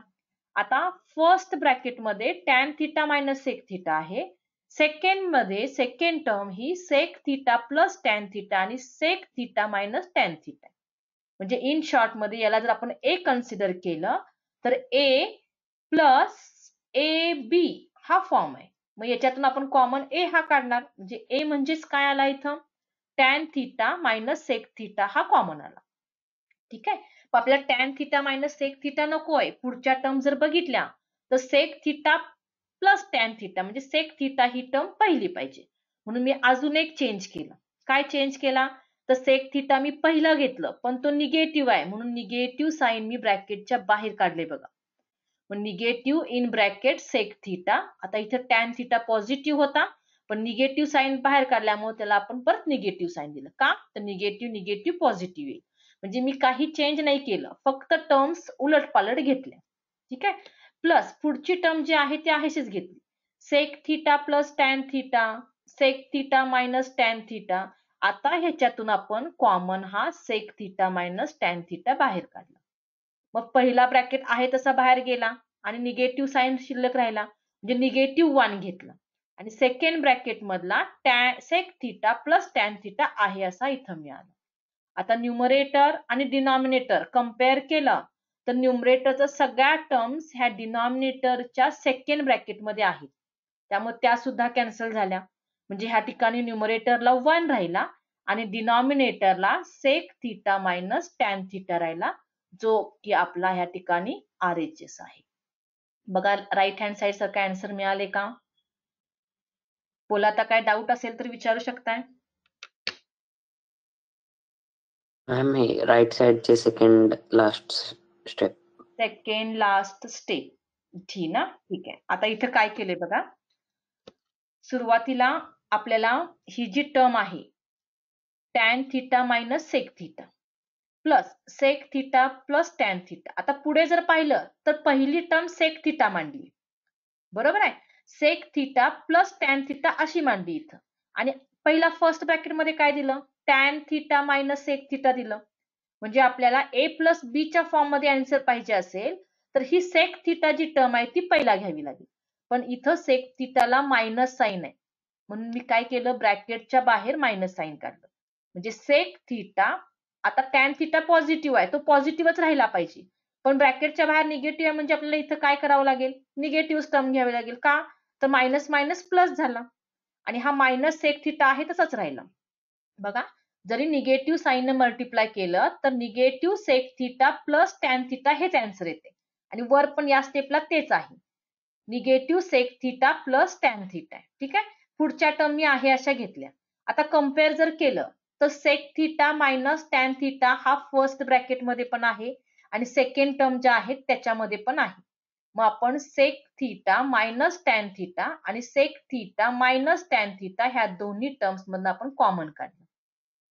आता फर्स्ट ब्रॅकेट मध्ये tan theta minus sec theta आहे, सेकंड मध्ये second term ही sec theta plus tan theta आणि sec theta minus tan theta. म्हणजे in short मध्ये याला जर आपण a कन्सिडर केलं तर a प्लस ए बी हा फॉर्म आहे. मग याच्यातून आपण कॉमन a हा काढणार म्हणजे a म्हणजेच काय आला इथं? Tan theta minus sec theta हा कॉमन आला. ठीक आहे. आपल्याला tan theta minus sec theta नकोय. पुढच्या टर्म जर बघितल्या तर sec theta plus tan theta म्हणजे सेक थिटा ही टर्म पहिली पाहिजे म्हणून मी अजून एक चेंज केलं. काय चेंज केला तर सेक थिटा मी पहिलं घेतलं पण तो निगेटिव्ह आहे म्हणून निगेटिव्ह साइन मी ब्रॅकेटच्या बाहेर काढले. बघा, मग negative in bracket sec theta. आता इथे टॅन थिटा पॉझिटिव्ह होता पण निगेटिव्ह साइन बाहेर काढल्यामुळे त्याला आपण परत निगेटिव्ह साइन दिलं. का तर निगेटिव्ह पॉझिटिव्ह येईल. म्हणजे मी काही चेंज नाही केलं, फक्त टर्म्स उलटपालट घेतल्या. ठीक आहे. प्लस पुढची टर्म जी आहे ती आहेशीच घेतली, sec theta plus tan theta, sec theta minus tan theta. आता ह्याच्यातून आपण कॉमन हा sec theta minus tan theta बाहेर काढला. मग पहिला ब्रॅकेट आहे तसा बाहेर गेला आणि निगेटिव्ह साइन शिल्लक राहिला म्हणजे -1 घेतला. आणि सेकंड ब्रॅकेट मधला sec theta plus tan theta आहे असा इथं मिळाला. आता न्यूमरेटर आणि डिनॉमिनेटर कम्पेअर केलं तर न्यूमरेटरच्या सगळ्या टर्म्स ह्या डिनॉमिनेटरच्या सेकंड ब्रॅकेट मध्ये आहेत, त्यामुळे त्या सुद्धा कॅन्सल झाल्या. म्हणजे ह्या ठिकाणी न्यूमरेटरला 1 राहिला आणि डिनॉमिनेटरला sec theta minus tan theta राहिला, जो की आपला ह्या ठिकाणी RHS आहे. बघा राईट हँड साइड सारखा आन्सर मिळाले का? बोला, आता काय डाऊट असेल तर विचारू शकताय. मॅम हे राईट साइडचे second last step. Second last step ठीक ना, ठीक आहे. आता इथं काय केले बघा, सुरुवातीला आपल्याला ही जी टर्म आहे tan theta minus sec theta plus sec theta plus tan theta, आता पुढे जर पाहिलं तर पहिली टर्म सेक थिटा मांडली, बरोबर आहे. Sec theta plus tan theta अशी मांडली इथं, आणि पहिला फर्स्ट ब्रॅकेट मध्ये काय दिलं, tan theta minus sec theta दिलं. म्हणजे आपल्याला a प्लस बी च्या फॉर्म मध्ये आन्सर पाहिजे असेल तर ही सेक थिटा जी टर्म आहे ती पहिला घ्यावी लागेल. पण इथं सेक थिटाला मायनस साइन आहे, म्हणून मी काय केलं, ब्रॅकेटच्या बाहेर मायनस साइन काढलं. म्हणजे सेक थिटा, आता टॅन थिटा पॉझिटिव्ह आहे, तो पॉझिटिव्हच राहिला पाहिजे, पण ब्रॅकेटच्या बाहेर निगेटिव्ह आहे, म्हणजे आपल्याला इथं काय करावं लागेल, निगेटिव्ह टर्म घ्यावी लागेल. का तर मायनस मायनस प्लस झाला आणि हा मायनस सेक थिटा आहे तसाच राहिला. बघा, जरी निगेटिव्ह साईनने मल्टिप्लाय केलं तर negative sec theta plus tan theta हेच आन्सर येते, आणि वर पण या स्टेपला तेच आहे, negative sec theta plus tan theta. ठीक आहे, पुढच्या टर्म मी आहे अशा घेतल्या. आता कम्पेअर जर केलं तर sec theta minus tan theta हा फर्स्ट ब्रॅकेट मध्ये पण आहे आणि सेकंड टर्म ज्या आहेत त्याच्यामध्ये पण आहे. मग आपण sec theta minus tan theta आणि sec theta minus tan theta ह्या दोन्ही टर्म्स मधून आपण कॉमन काढलं.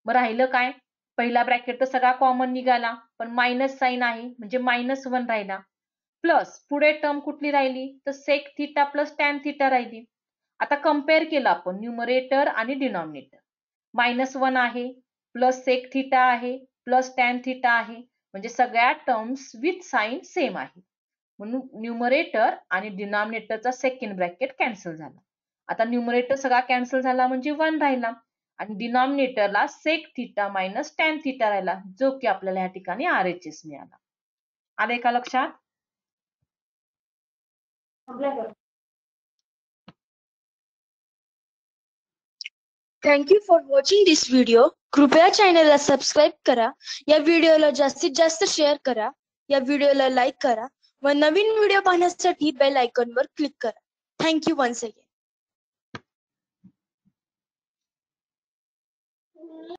मग राहिलं काय, पहिला ब्रॅकेट तर सगळा कॉमन निघाला, पण मायनस साइन आहे म्हणजे -1 राहिला. प्लस पुढे टर्म कुठली राहिली तर sec theta plus tan theta राहिली. आता कम्पेअर केलं आपण न्यूमरेटर आणि डिनॉमिनेटर, -1 आहे प्लस सेक थिटा आहे प्लस टॅन थिटा आहे, म्हणजे सगळ्या टर्म्स विथ साइन सेम आहे, म्हणून न्यूमरेटर आणि डिनॉमिनेटरचा सेकंड ब्रॅकेट कॅन्सल झाला. आता न्यूमरेटर सगळा कॅन्सल झाला म्हणजे 1 राहिला आणि डिनॉमिनेटरला sec theta minus tan theta राहिला, जो की आपल्याला या ठिकाणी RHS मिळाला. आले का लक्षात? Thank you for watching this video. कृपया चॅनलला सबस्क्राईब करा, या व्हिडिओला जास्तीत जास्त शेअर करा, या व्हिडिओला लाईक करा व नवीन व्हिडिओ पाहण्यासाठी बेल आयकॉनवर क्लिक करा. Thank you once again.